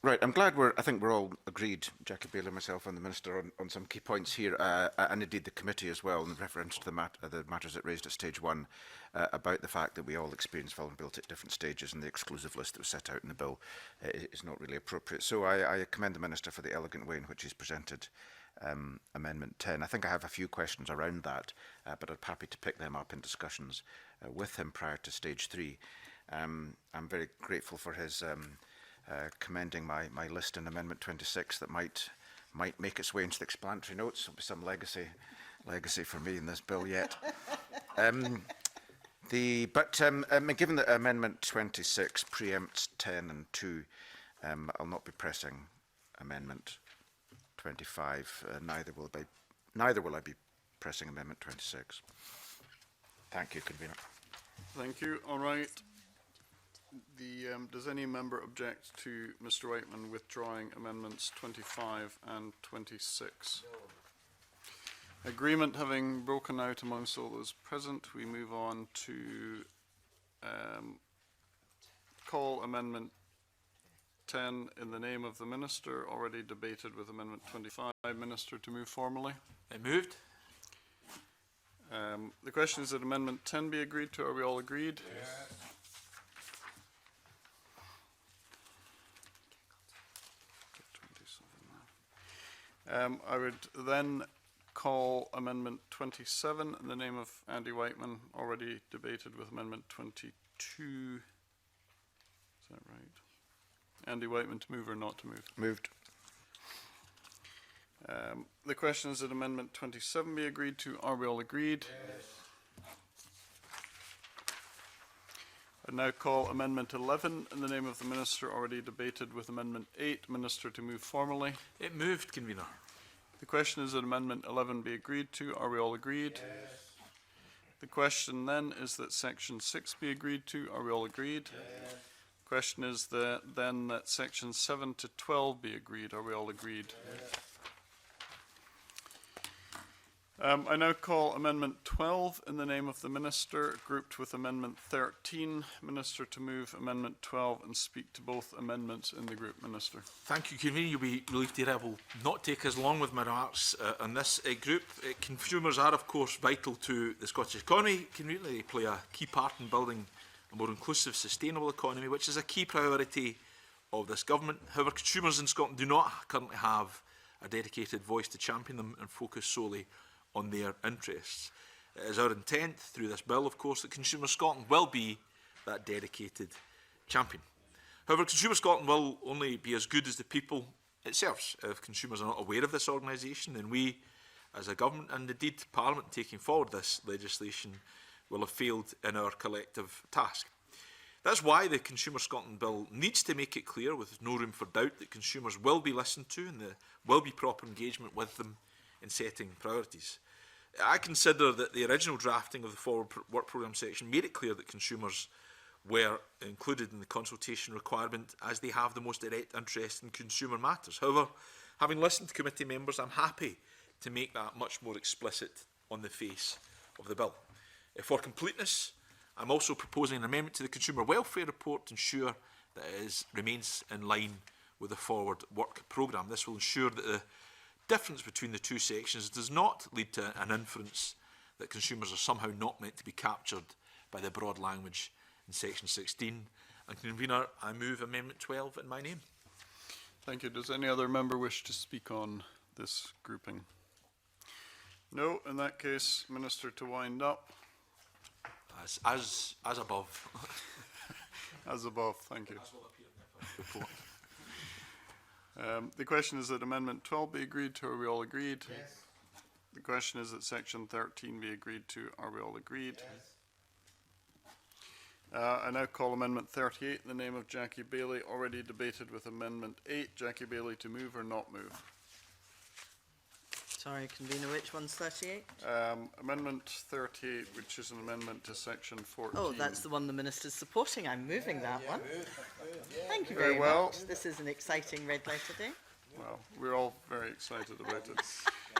Right, I'm glad I think we're all agreed, Jackie Bailey, myself and the Minister, on some key points here, and indeed the committee as well, in reference to the matters that raised at stage 1, about the fact that we all experience vulnerability at different stages, and the exclusive list that was set out in the bill is not really appropriate. So I commend the Minister for the elegant way in which he's presented Amendment 10. I think I have a few questions around that, but I'm happy to pick them up in discussions with him prior to stage 3. I'm very grateful for his commending my list in Amendment 26 that might make its way into the explanatory notes. There'll be some legacy for me in this bill yet. Given that Amendment 26 preempts 10 and 2, I'll not be pressing Amendment 25. Neither will I be pressing Amendment 26. Thank you, Convener. Thank you. All right. Does any member object to Mr. Whiteman withdrawing amendments 25 and 26? No. Agreement having broken out amongst all those present, we move on to call Amendment 10 in the name of the Minister, already debated with Amendment 25. Minister, to move formally. Moved. The question is that Amendment 10 be agreed to. Are we all agreed? Yes. I would then call Amendment 27 in the name of Andy Whiteman, already debated with Amendment 22. Is that right? Andy Whiteman, to move or not to move? Moved. The question is that Amendment 27 be agreed to. Are we all agreed? Yes. I now call Amendment 11 in the name of the Minister, already debated with Amendment 8. Minister, to move formally. It moved, Convener. The question is that Amendment 11 be agreed to. Are we all agreed? Yes. The question then is that Section 6 be agreed to. Are we all agreed? Yes. The question is then that Sections 7 to 12 be agreed. Are we all agreed? Yes. I now call Amendment 12 in the name of the Minister, grouped with Amendment 13. Minister, to move Amendment 12 and speak to both amendments in the group. Minister. Thank you, Convener. You'll be relieved to hear I will not take as long with my remarks on this group. Consumers are, of course, vital to the Scottish economy. They play a key part in building a more inclusive, sustainable economy, which is a key priority of this government. However, consumers in Scotland do not currently have a dedicated voice to champion them and focus solely on their interests. It is our intent through this bill, of course, that Consumer Scotland will be that dedicated champion. However, Consumer Scotland will only be as good as the people it serves. If consumers are not aware of this organisation, then we, as a government, and indeed Parliament taking forward this legislation, will have failed in our collective task. That's why the Consumer Scotland Bill needs to make it clear, with no room for doubt, that consumers will be listened to and there will be proper engagement with them in setting priorities. I consider that the original drafting of the Forward Work Programme section made it clear that consumers were included in the consultation requirement, as they have the most direct interest in consumer matters. However, Having listened to committee members, I'm happy to make that much more explicit on the face of the bill. For completeness, I'm also proposing an amendment to the Consumer Welfare Report to ensure that it remains in line with the Forward Work Programme. This will ensure that the difference between the two sections does not lead to an inference that consumers are somehow not meant to be captured by the broad language in section 16. And convener, I move amendment 12 in my name. Thank you. Does any other member wish to speak on this grouping? No. In that case, Minister, to wind up. As above. As above. Thank you. The question is that Amendment 12 be agreed to. Are we all agreed? Yes. The question is that Section 13 be agreed to. Are we all agreed? Yes. I now call Amendment 38 in the name of Jackie Bailey, already debated with Amendment 8. Jackie Bailey, to move or not move? Sorry, convener, which one's 38? Amendment 38, which is an amendment to Section 14. Oh, that's the one the Minister's supporting. I'm moving that one. Thank you Very very well. much. This is an exciting red letter day. Well, we're all very excited about it.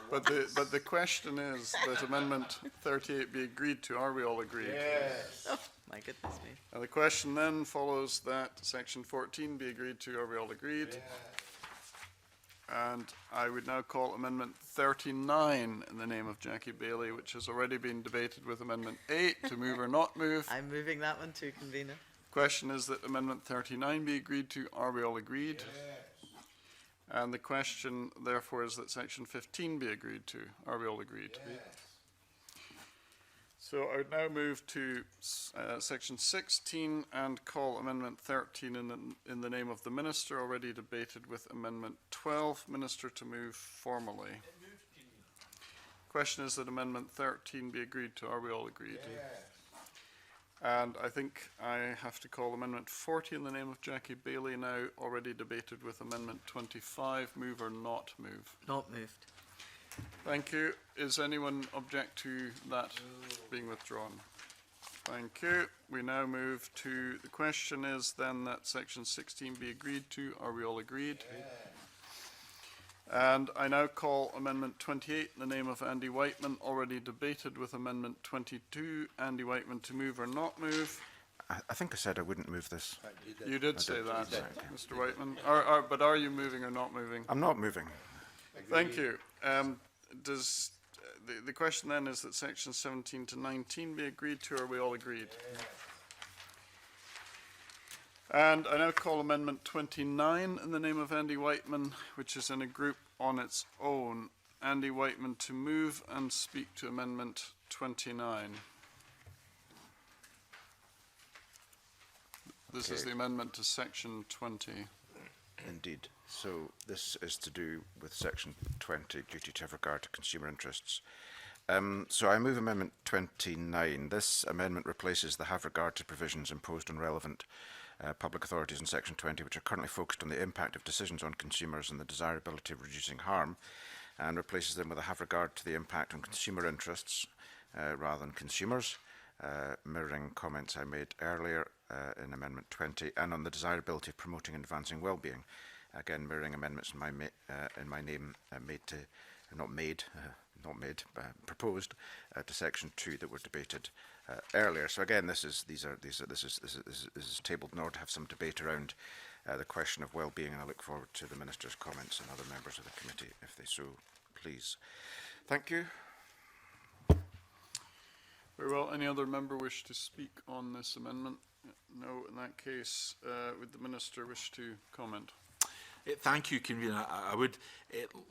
But the question is that Amendment 38 be agreed to. Are we all agreed? Yes. Oh, my goodness me. And the question then follows that Section 14 be agreed to. Are we all agreed? Yes. And I would now call Amendment 39 in the name of Jackie Bailey, which has already been debated with Amendment 8, to move or not move. I'm moving that one too, convener. Question is that Amendment 39 be agreed to. Are we all agreed? Yes. And the question, therefore, is that Section 15 be agreed to. Are we all agreed? Yes. So I would now move to Section 16 and call Amendment 13 in the name of the Minister, already debated with Amendment 12. Minister, to move formally. Question is that Amendment 13 be agreed to. Are we all agreed? Yes. And I think I have to call Amendment 40 in the name of Jackie Bailey, now already debated with Amendment 25. Move or not move? Not moved. Thank you. Is anyone object to that being withdrawn? Thank you. We now move to the question is then that Section 16 be agreed to. Are we all agreed? Yes. And I now call Amendment 28 in the name of Andy Whiteman, already debated with Amendment 22. Andy Whiteman, to move or not move? I think I said I wouldn't move this. You did say that, Mr. Whiteman. But are you moving or not moving? I'm not moving. Thank you. Does the question then is that Section 17 to 19 be agreed to, or are we all agreed? Yes. And I now call Amendment 29 in the name of Andy Whiteman, which is in a group on its own. Andy Whiteman, to move and speak to Amendment 29. This is the amendment to Section 20. Indeed. So this is to do with Section 20, duty to have regard to consumer interests. So I move Amendment 29. This amendment replaces the have regard to provisions imposed on relevant public authorities in Section 20, which are currently focused on the impact of decisions on consumers and the desirability of reducing harm, and replaces them with a have regard to the impact on consumer interests rather than consumers, mirroring comments I made earlier in Amendment 20, and on the desirability of promoting and advancing well-being. Again, mirroring amendments in my name proposed to Section 2 that were debated earlier. So again, this is tabled in order to have some debate around the question of well-being, and I look forward to the Minister's comments and other members of the committee, if they so please. Thank you. Very well. Any other member wish to speak on this amendment? No. In that case, would the Minister wish to comment? Thank you, convener. I would.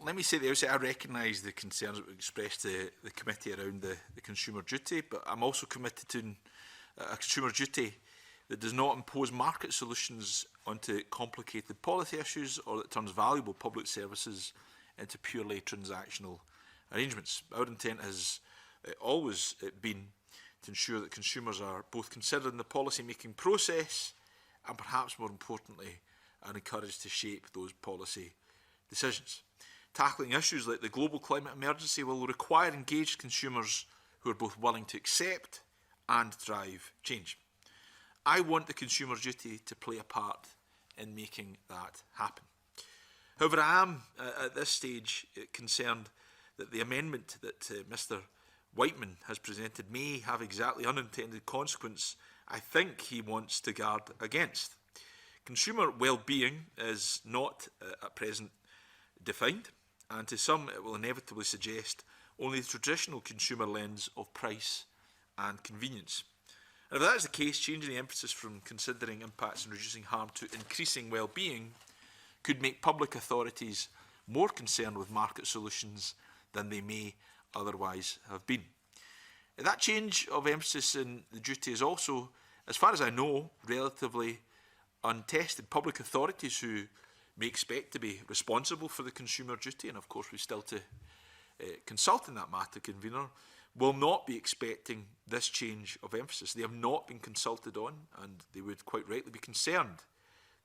Let me say at the outset, I recognise the concerns that were expressed to the committee around the consumer duty, but I'm also committed to a consumer duty that does not impose market solutions onto complicated policy issues, or that turns valuable public services into purely transactional arrangements. Our intent has always been to ensure that consumers are both considered in the policy-making process and, perhaps more importantly, are encouraged to shape those policy decisions. Tackling issues like the global climate emergency will require engaged consumers who are both willing to accept and drive change. I want the consumer duty to play a part in making that happen. However, I am at this stage concerned that the amendment that Mr Whiteman has presented may have exactly unintended consequence I think he wants to guard against. Consumer well-being is not at present defined, and to some it will inevitably suggest only the traditional consumer lens of price and convenience. And if that is the case, changing the emphasis from considering impacts and reducing harm to increasing well-being could make public authorities more concerned with market solutions than they may otherwise have been. That change of emphasis in the duty is also, as far as I know, relatively untested. Public authorities who may expect to be responsible for the consumer duty, and of course we're still to consult in that matter, Convener, will not be expecting this change of emphasis. They have not been consulted on, and they would quite rightly be concerned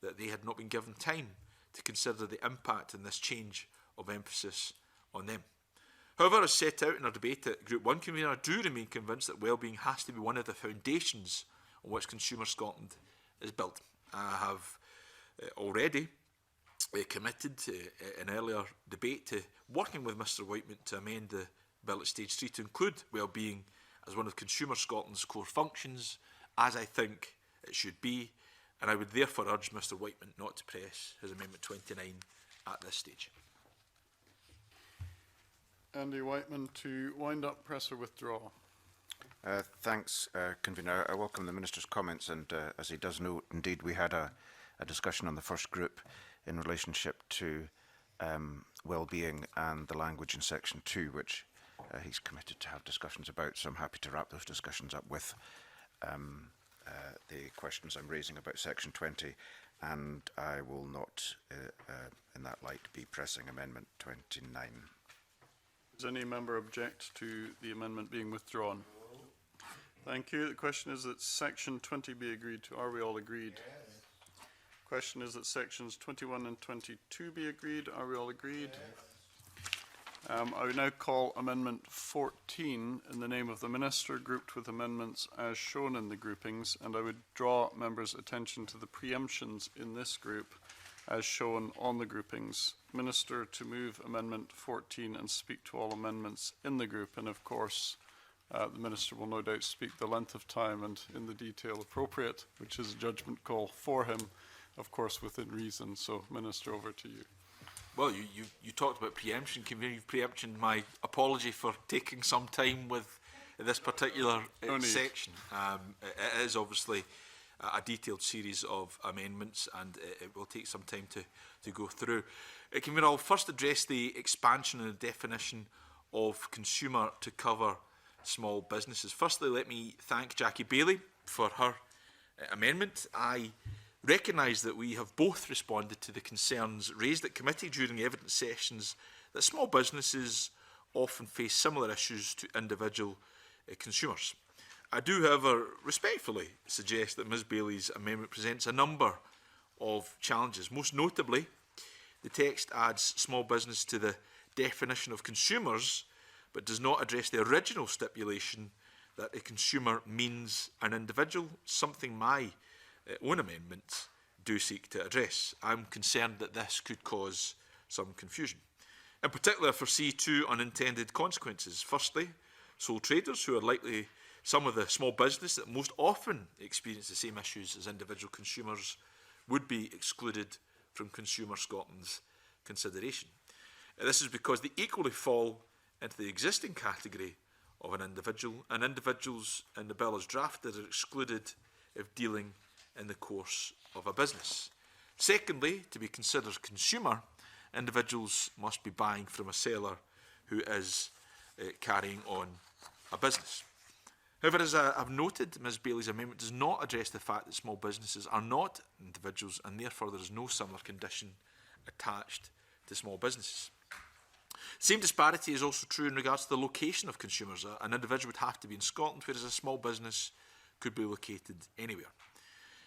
that they had not been given time to consider the impact in this change of emphasis on them. However, as set out in our debate at Group 1, Convener, I do remain convinced that wellbeing has to be one of the foundations on which Consumer Scotland is built. I have already committed in earlier debate to working with Mr Whiteman to amend the bill at stage 3 to include wellbeing as one of Consumer Scotland's core functions, as I think it should be, and I would therefore urge Mr Whiteman not to press his Amendment 29 at this stage. Andy Whiteman to wind up, press or withdraw. Thanks, Convener. I welcome the Minister's comments, and as he does note, indeed we had a discussion on the first group in relationship to well-being and the language in section 2, which he's committed to have discussions about, so I'm happy to wrap those discussions up with the questions I'm raising about section 20, and I will not, in that light, be pressing Amendment 29. Does any member object to the amendment being withdrawn? Thank you. The question is that section 20 be agreed to. Are we all agreed? Yes. Question is that sections 21 and 22 be agreed. Are we all agreed? Yes. I would now call Amendment 14 in the name of the Minister, grouped with amendments as shown in the groupings, and I would draw members' attention to the preemptions in this group as shown on the groupings. Minister to move Amendment 14 and speak to all amendments in the group, and of course the Minister will no doubt speak the length of time and in the detail appropriate, which is a judgment call for him, of course within reason. So Minister, over to you. Well, you talked about preemption. Convener, you've preempted my apology for taking some time with this particular section. It is obviously a detailed series of amendments, and it will take some time to go through. Convener, I'll first address the expansion and the definition of consumer to cover small businesses. Firstly, let me thank Jackie Bailey for her amendment. I recognise that we have both responded to the concerns raised at committee during evidence sessions that small businesses often face similar issues to individual consumers. I do, however, respectfully suggest that Ms Bailey's amendment presents a number of challenges. Most notably, the text adds small business to the definition of consumers, but does not address the original stipulation that a consumer means an individual, something my own amendments do seek to address. I'm concerned that this could cause some confusion. In particular, I foresee two unintended consequences. Firstly, sole traders, who are likely some of the small business that most often experience the same issues as individual consumers, would be excluded from Consumer Scotland's consideration. This is because they equally fall into the existing category of an individual, and individuals in the bill as drafted are excluded if dealing in the course of a business. Secondly, to be considered consumer, individuals must be buying from a seller who is carrying on a business. However, as I've noted, Ms Bailey's amendment does not address the fact that small businesses are not individuals, and therefore there is no similar condition attached to small businesses. The same disparity is also true in regards to the location of consumers. An individual would have to be in Scotland, whereas a small business could be located anywhere.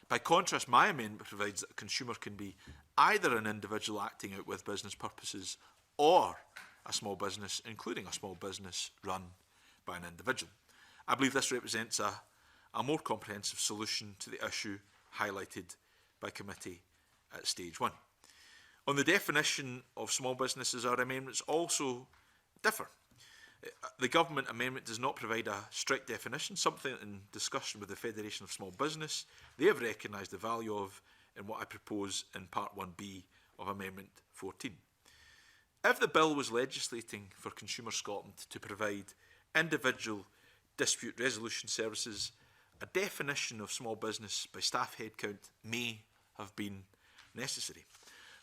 By contrast, my amendment provides that a consumer can be either an individual acting out with business purposes or a small business, including a small business run by an individual. I believe this represents a more comprehensive solution to the issue highlighted by committee at stage 1. On the definition of small businesses, our amendments also differ. The Government amendment does not provide a strict definition, something in discussion with the Federation of Small Business they have recognised the value of in what I propose in Part 1B of Amendment 14. If the bill was legislating for Consumer Scotland to provide individual dispute resolution services, a definition of small business by staff headcount may have been necessary.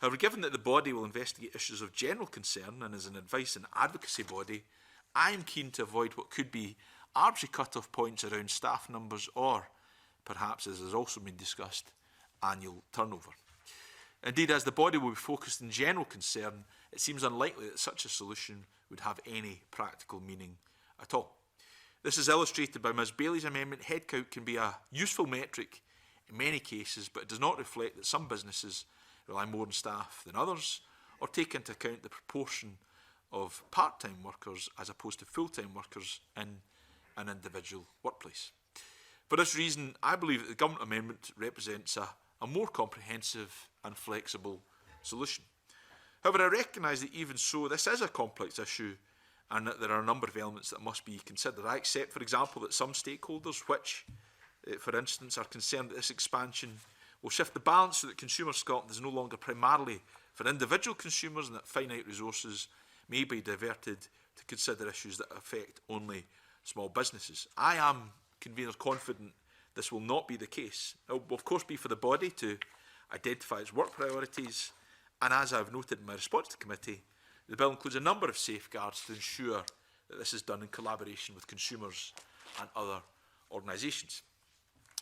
However, given that the body will investigate issues of general concern and is an advice and advocacy body, I am keen to avoid what could be arbitrary cut-off points around staff numbers or, perhaps as has also been discussed, annual turnover. Indeed, as the body will be focused on general concern, it seems unlikely that such a solution would have any practical meaning at all. This is illustrated by Ms Bailey's amendment. Headcount can be a useful metric in many cases, but it does not reflect that some businesses rely more on staff than others, or take into account the proportion of part-time workers as opposed to full-time workers in an individual workplace. For this reason, I believe that the Government amendment represents a more comprehensive and flexible solution. However, I recognise that even so, this is a complex issue and that there are a number of elements that must be considered. I accept, for example, that some stakeholders, which, for instance, are concerned that this expansion will shift the balance so that Consumer Scotland is no longer primarily for individual consumers and that finite resources may be diverted to consider issues that affect only small businesses. I am, Convener, confident this will not be the case. It will of course be for the body to identify its work priorities, and as I have noted in my response to committee, the bill includes a number of safeguards to ensure that this is done in collaboration with consumers and other organisations.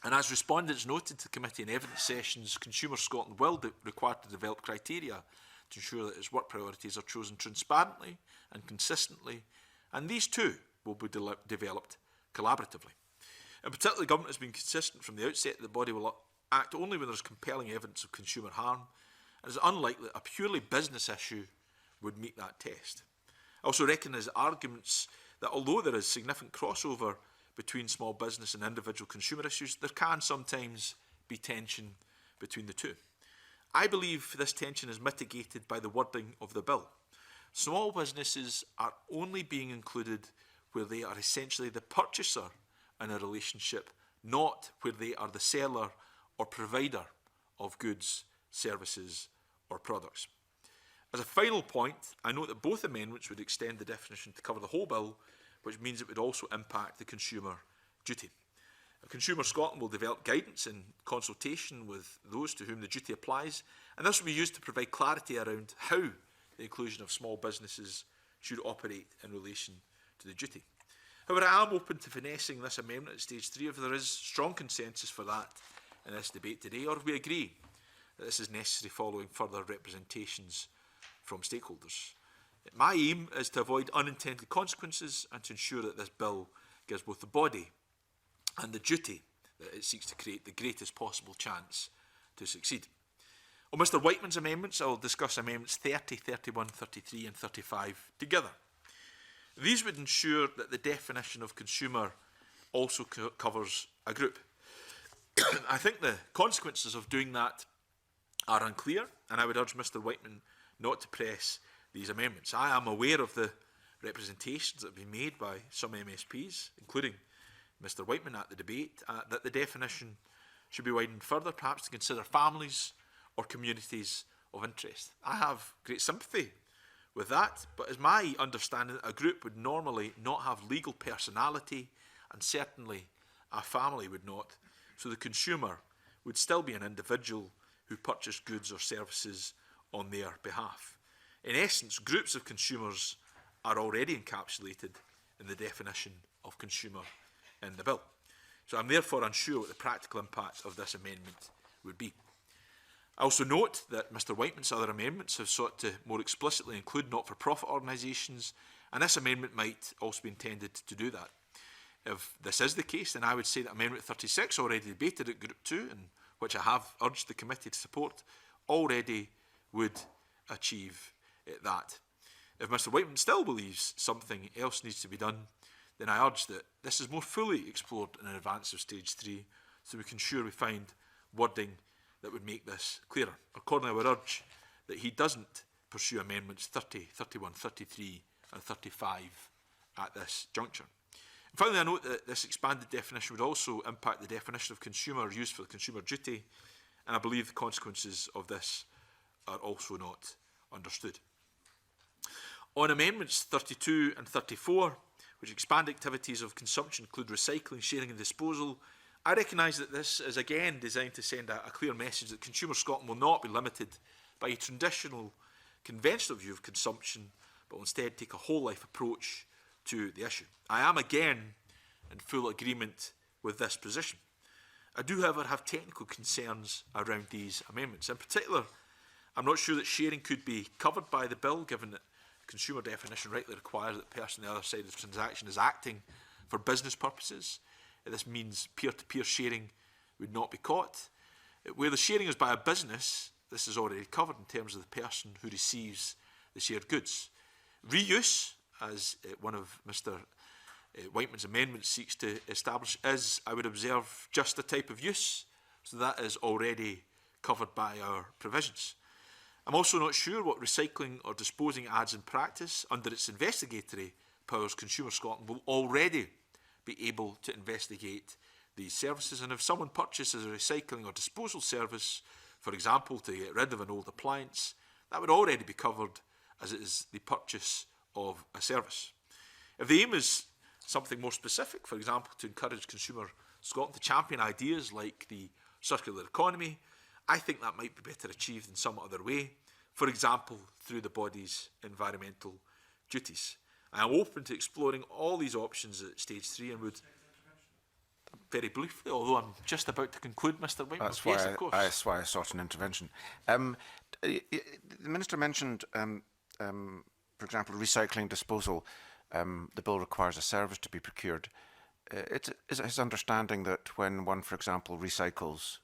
And as respondents noted to committee in evidence sessions, Consumer Scotland will require to develop criteria to ensure that its work priorities are chosen transparently and consistently, and these too will be developed collaboratively. In particular, the Government has been consistent from the outset that the body will act only when there is compelling evidence of consumer harm, and it is unlikely that a purely business issue would meet that test. I also recognise arguments that although there is significant crossover between small business and individual consumer issues, there can sometimes be tension between the two. I believe this tension is mitigated by the wording of the bill. Small businesses are only being included where they are essentially the purchaser in a relationship, not where they are the seller or provider of goods, services or products. As a final point, I note that both amendments would extend the definition to cover the whole bill, which means it would also impact the consumer duty. Consumer Scotland will develop guidance in consultation with those to whom the duty applies, and this will be used to provide clarity around how the inclusion of small businesses should operate in relation to the duty. However, I am open to finessing this amendment at stage 3 if there is strong consensus for that in this debate today, or if we agree that this is necessary following further representations from stakeholders. My aim is to avoid unintended consequences and to ensure that this bill gives both the body and the duty that it seeks to create the greatest possible chance to succeed. On Mr Whiteman's amendments, I will discuss amendments 30, 31, 33 and 35 together. These would ensure that the definition of consumer also covers a group. I think the consequences of doing that are unclear, and I would urge Mr Whiteman not to press these amendments. I am aware of the representations that have been made by some MSPs, including Mr Whiteman at the debate, that the definition should be widened further, perhaps to consider families or communities of interest. I have great sympathy with that, but it's my understanding that a group would normally not have legal personality, and certainly a family would not, so the consumer would still be an individual who purchased goods or services on their behalf. In essence, groups of consumers are already encapsulated in the definition of consumer in the bill. So I'm therefore unsure what the practical impact of this amendment would be. I also note that Mr Whiteman's other amendments have sought to more explicitly include not-for-profit organisations, and this amendment might also be intended to do that. If this is the case, then I would say that Amendment 36, already debated at Group 2, and which I have urged the committee to support, already would achieve that. If Mr Whiteman still believes something else needs to be done, then I urge that this is more fully explored in advance of stage 3, so we can ensure we find wording that would make this clearer. Accordingly, I would urge that he doesn't pursue amendments 30, 31, 33 and 35 at this juncture. And finally, I note that this expanded definition would also impact the definition of consumer used for the consumer duty, and I believe the consequences of this are also not understood. On amendments 32 and 34, which expand activities of consumption, include recycling, sharing and disposal, I recognise that this is again designed to send a clear message that Consumer Scotland will not be limited by a traditional, conventional view of consumption, but will instead take a whole life approach to the issue. I am again in full agreement with this position. I do, however, have technical concerns around these amendments. In particular, I'm not sure that sharing could be covered by the bill, given that consumer definition rightly requires that the person on the other side of the transaction is acting for business purposes. This means peer-to-peer sharing would not be caught. Where the sharing is by a business, this is already covered in terms of the person who receives the shared goods. Reuse, as one of Mr Whiteman's amendments seeks to establish, is, I would observe, just a type of use, so that is already covered by our provisions. I'm also not sure what recycling or disposing adds in practice. Under its investigatory powers, Consumer Scotland will already be able to investigate these services, and if someone purchases a recycling or disposal service, for example, to get rid of an old appliance, that would already be covered as it is the purchase of a service. If the aim is something more specific, for example, to encourage Consumer Scotland to champion ideas like the circular economy, I think that might be better achieved in some other way, for example, through the body's environmental duties. I am open to exploring all these options at stage 3 and would, very briefly, although I'm just about to conclude, Mr Whiteman. That's yes, of course. that's why I sought an intervention. The Minister mentioned, for example, recycling disposal. The bill requires a service to be procured. Is it his understanding that when one, for example, recycles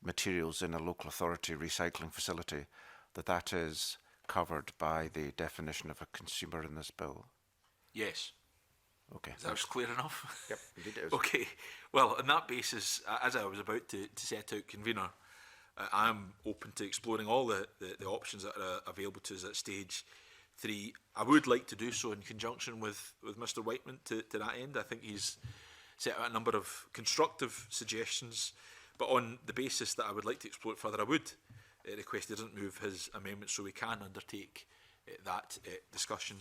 materials in a local authority recycling facility, that is covered by the definition of a consumer in this bill? Yes. Okay. Is that clear enough? Yep, indeed it is. Okay. Well, on that basis, as I was about to set out, Convener, I am open to exploring all the options that are available to us at stage 3. I would like to do so in conjunction with Mr Whiteman to that end. I think he's set out a number of constructive suggestions, but on the basis that I would like to explore it further, I would request he doesn't move his amendment so we can undertake that discussion.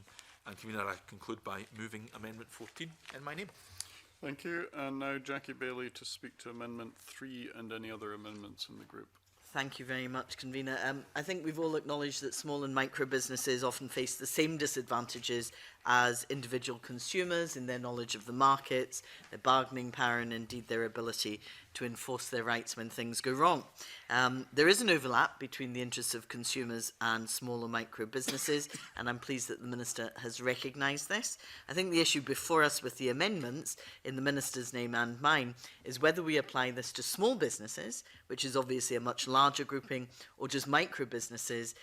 And Convener, I conclude by moving Amendment 14 in my name. Thank you. And now Jackie Bailey to speak to Amendment 3 and any other amendments in the group. Thank you very much, Convener. I think we've all acknowledged that small and micro businesses often face the same disadvantages as individual consumers in their knowledge of the markets, their bargaining power, and indeed their ability to enforce their rights when things go wrong. There is an overlap between the interests of consumers and small and micro businesses, and I'm pleased that the Minister has recognised this. I think the issue before us with the amendments, in the Minister's name and mine, is whether we apply this to small businesses, which is obviously a much larger grouping, or just micro businesses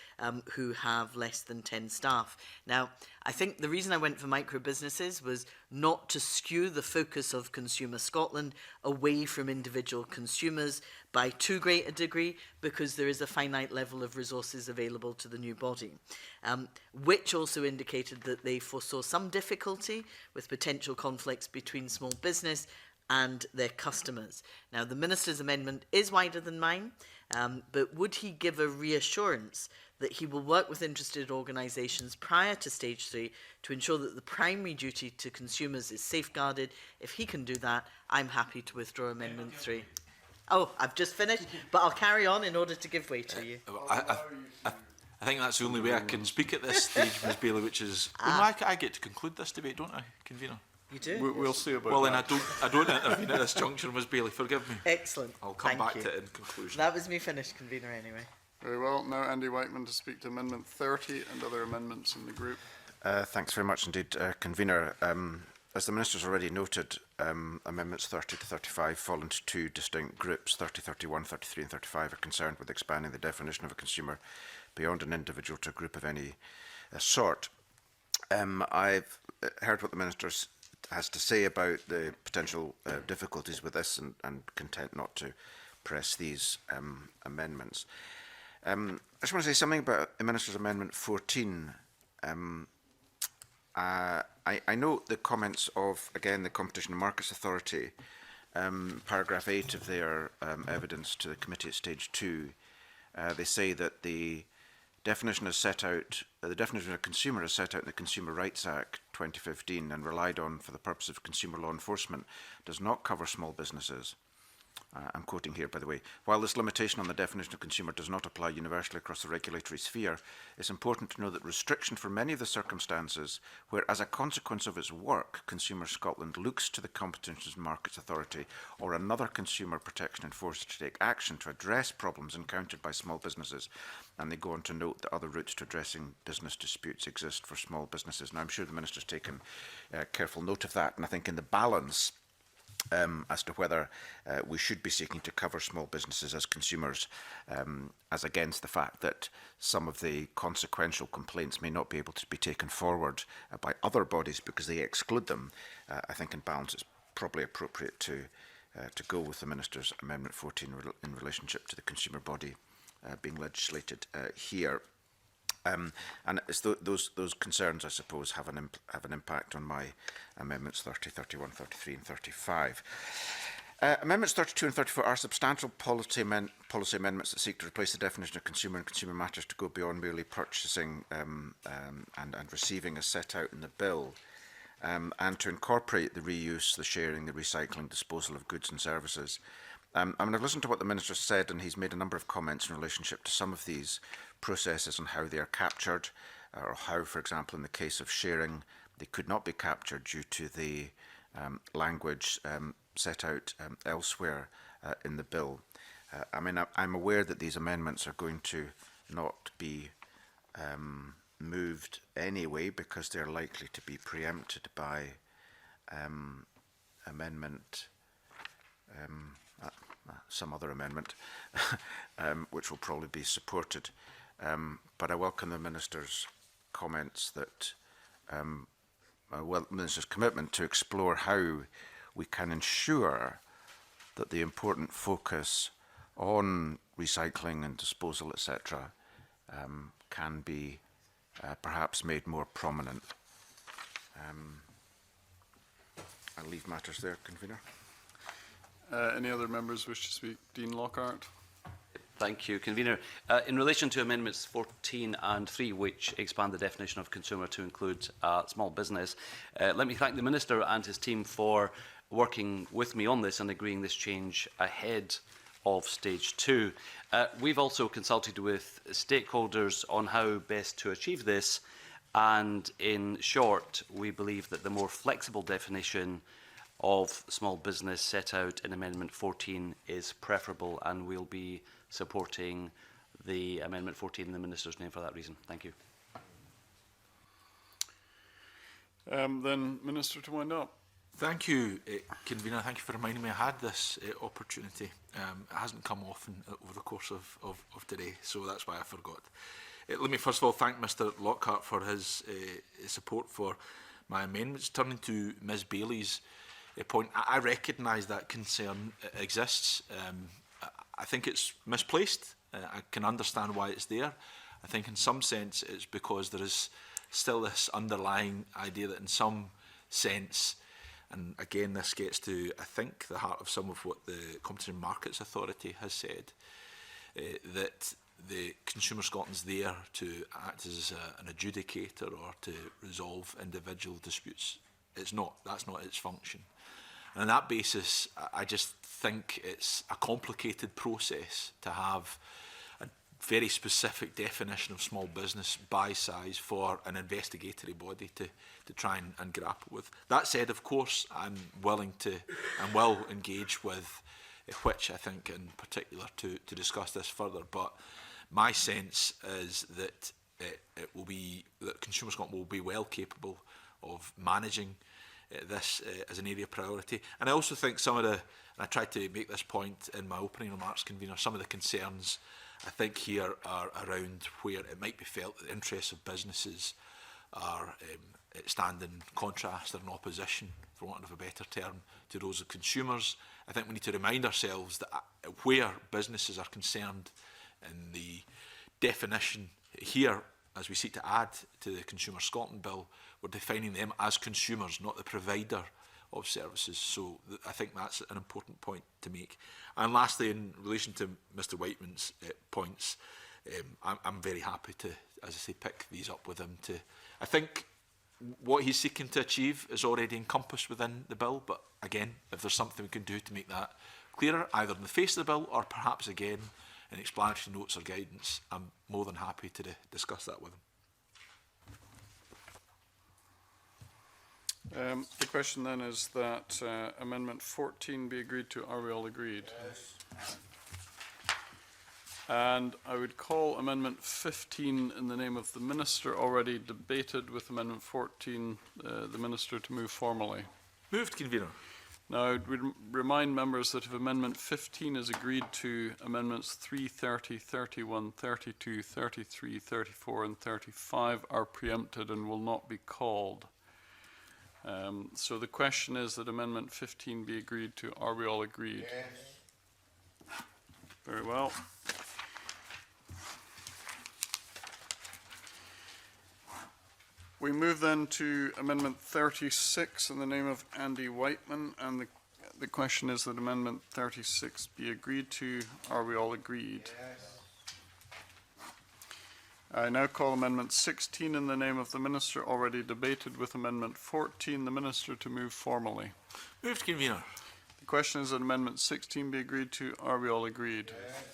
who have less than 10 staff. Now, I think the reason I went for micro businesses was not to skew the focus of Consumer Scotland away from individual consumers by too great a degree, because there is a finite level of resources available to the new body, which also indicated that they foresaw some difficulty with potential conflicts between small business and their customers. Now, the Minister's amendment is wider than mine, but would he give a reassurance that he will work with interested organisations prior to stage 3 to ensure that the primary duty to consumers is safeguarded? If he can do that, I'm happy to withdraw Amendment 3. Oh, I've just finished, but I'll carry on in order to give way to you. I think that's the only way I can speak at this stage, Ms Bailey, which is, I get to conclude this debate, don't I, Convener? You do? We'll see about Well, that. then I don't intervene at this juncture, Ms Bailey, forgive me. Excellent. I'll come Thank back you. to it in conclusion. That was me finished, Convener, anyway. Very well. Now Andy Whiteman to speak to Amendment 30 and other amendments in the group. Thanks very much indeed, Convener. As the Minister's already noted, Amendments 30 to 35 fall into two distinct groups. 30, 31, 33 and 35 are concerned with expanding the definition of a consumer beyond an individual to a group of any sort. I've heard what the Minister has to say about the potential difficulties with this and content not to press these amendments. just want to say something about the Minister's Amendment 14. I note the comments of, again, the Competition and Markets Authority, paragraph 8 of their evidence to the committee at stage 2. They say that the definition is set out, the definition of consumer is set out in the Consumer Rights Act 2015 and relied on for the purpose of consumer law enforcement, does not cover small businesses. I'm quoting here, by the way. While this limitation on the definition of consumer does not apply universally across the regulatory sphere, it's important to know that restriction for many of the circumstances where, as a consequence of its work, Consumer Scotland looks to the Competition and Markets Authority or another consumer protection enforcer to take action to address problems encountered by small businesses. And they go on to note that other routes to addressing business disputes exist for small businesses. Now, I'm sure the Minister's taken careful note of that, and I think in the balance, as to whether we should be seeking to cover small businesses as consumers, as against the fact that some of the consequential complaints may not be able to be taken forward by other bodies because they exclude them. I think in balance it's probably appropriate to go with the Minister's Amendment 14 in relationship to the consumer body being legislated here. And it's those concerns, I suppose, have an impact on my amendments 30, 31, 33 and 35. Amendments 32 and 34 are substantial policy amendments that seek to replace the definition of consumer and consumer matters to go beyond merely purchasing and receiving as set out in the bill, and to incorporate the reuse, the sharing, the recycling, disposal of goods and services. I mean, I've listened to what the Minister said, and he's made a number of comments in relationship to some of these processes and how they are captured, or how, for example, in the case of sharing, they could not be captured due to the language set out elsewhere in the bill. I mean, I'm aware that these amendments are going to not be moved anyway because they're likely to be preempted by amendment some other amendment, which will probably be supported. But I welcome the Minister's comments that, Minister's commitment to explore how we can ensure that the important focus on recycling and disposal, etc., can be perhaps made more prominent. I'll leave matters there, Convener. Any other members wish to speak? Dean Lockhart. Thank you, Convener. In relation to Amendments 14 and 3, which expand the definition of consumer to include small business, let me thank the Minister and his team for working with me on this and agreeing this change ahead of Stage 2. We've also consulted with stakeholders on how best to achieve this, and in short, we believe that the more flexible definition of small business set out in Amendment 14 is preferable, and we'll be supporting the Amendment 14 in the Minister's name for that reason. Thank you. Then, Minister, to wind up. Thank you, Convener. Thank you for reminding me I had this opportunity. It hasn't come often over the course of today, so that's why I forgot. Let me first of all thank Mr Lockhart for his support for my amendments. Turning to Ms Bailey's point, I recognise that concern exists. I think it's misplaced. I can understand why it's there. I think in some sense it's because there is still this underlying idea that in some sense, and again this gets to, I think, the heart of some of what the Competition and Markets Authority has said, that the Consumer Scotland's there to act as an adjudicator or to resolve individual disputes. It's not. That's not its function. And on that basis, I just think it's a complicated process to have a very specific definition of small business by size for an investigatory body to try and grapple with. That said, of course, I'm willing to and will engage with Which, I think, in particular, to discuss this further. But my sense is that it will be that Consumer Scotland will be well capable of managing this as an area of priority. And I also think some of the, and I tried to make this point in my opening remarks, Convener, some of the concerns I think here are around where it might be felt that the interests of businesses are stand in contrast or in opposition, for want of a better term, to those of consumers. I think we need to remind ourselves that where businesses are concerned in the definition here, as we seek to add to the Consumer Scotland Bill, we're defining them as consumers, not the provider of services. So I think that's an important point to make. And lastly, in relation to Mr Whiteman's points, I'm very happy to, as I say, pick these up with him. I think what he's seeking to achieve is already encompassed within the bill, but again, if there's something we can do to make that clearer, either in the face of the bill or perhaps again in explanatory notes or guidance, I'm more than happy to discuss that with him. The question then is that Amendment 14 be agreed to. Are we all agreed? Yes. And I would call Amendment 15 in the name of the Minister, already debated with Amendment 14, the Minister to move formally. Moved, Convener. Now, I would remind members that if Amendment 15 is agreed to, Amendments 3, 30, 31, 32, 33, 34 and 35 are preempted and will not be called. So the question is that Amendment 15 be agreed to. Are we all agreed? Yes. Very well. We move then to Amendment 36 in the name of Andy Whiteman, and the question is that Amendment 36 be agreed to. Are we all agreed? Yes. I now call Amendment 16 in the name of the Minister, already debated with Amendment 14, the Minister to move formally. Moved, Convener. The question is that Amendment 16 be agreed to. Are we all agreed? Yes.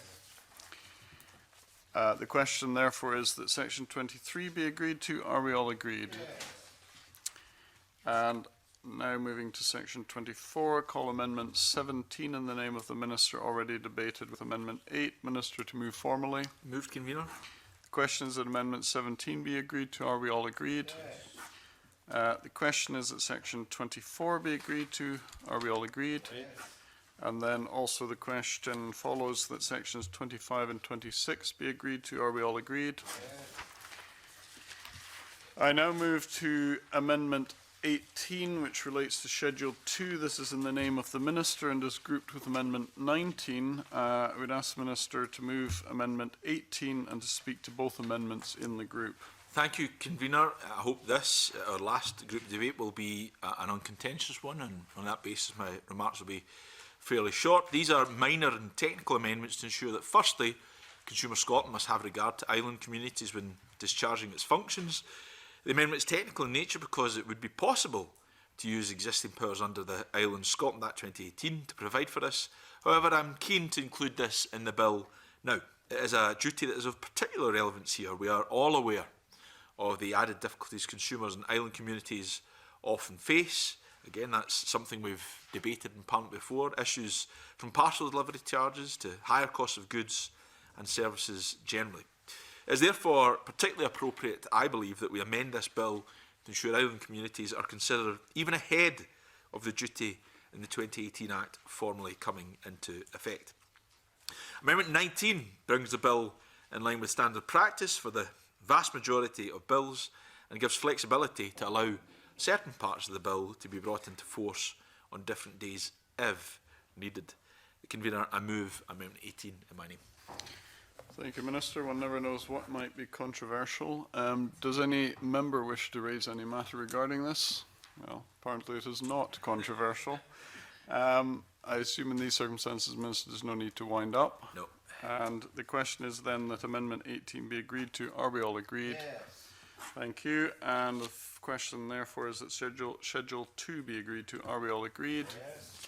The question, therefore, is that Section 23 be agreed to. Are we all agreed? Yes. And now moving to Section 24, call Amendment 17 in the name of the Minister, already debated with Amendment 8, Minister to move formally. Moved, Convener. The question is that Amendment 17 be agreed to. Are we all agreed? Yes. The question is that Section 24 be agreed to. Are we all agreed? Yes. And then also the question follows that Sections 25 and 26 be agreed to. Are we all agreed? Yes. I now move to Amendment 18, which relates to Schedule 2. This is in the name of the Minister and is grouped with Amendment 19. I would ask the Minister to move Amendment 18 and to speak to both amendments in the group. Thank you, Convener. I hope this, our last group debate, will be an uncontentious one, and on that basis my remarks will be fairly short. These are minor and technical amendments to ensure that, firstly, Consumer Scotland must have regard to island communities when discharging its functions. The amendment is technical in nature because it would be possible to use existing powers under the Island Scotland Act 2018 to provide for this. However, I'm keen to include this in the bill now. It is a duty that is of particular relevance here. We are all aware of the added difficulties consumers in island communities often face. Again, that's something we've debated in Parliament before. Issues from parcel delivery charges to higher costs of goods and services generally. It is therefore particularly appropriate, I believe, that we amend this bill to ensure island communities are considered even ahead of the duty in the 2018 Act formally coming into effect. Amendment 19 brings the bill in line with standard practice for the vast majority of bills and gives flexibility to allow certain parts of the bill to be brought into force on different days if needed. The Convener, I move Amendment 18 in my name. Thank you, Minister. One never knows what might be controversial. Does any member wish to raise any matter regarding this? Well, apparently it is not controversial. I assume in these circumstances, Minister, there's no need to wind up. No. And the question is then that Amendment 18 be agreed to. Are we all agreed? Yes. Thank you. And the question, therefore, is that Schedule 2 be agreed to. Are we all agreed? Yes.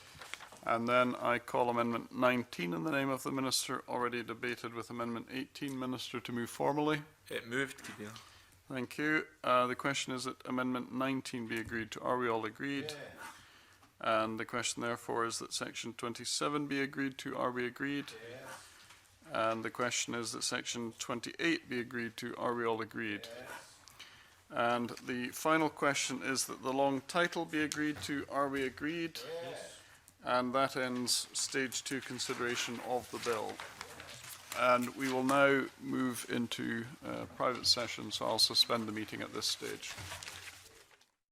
And then I call Amendment 19 in the name of the Minister, already debated with Amendment 18. Minister to move formally. Moved. Thank you. The question is that Amendment 19 be agreed to. Are we all agreed? Yes. And the question, therefore, is that Section 27 be agreed to. Are we agreed? Yes. And the question is that Section 28 be agreed to. Are we all agreed? Yes. And the final question is that the long title be agreed to. Are we agreed? Yes. And that ends Stage 2 consideration of the bill. And we will now move into private session, so I'll suspend the meeting at this stage.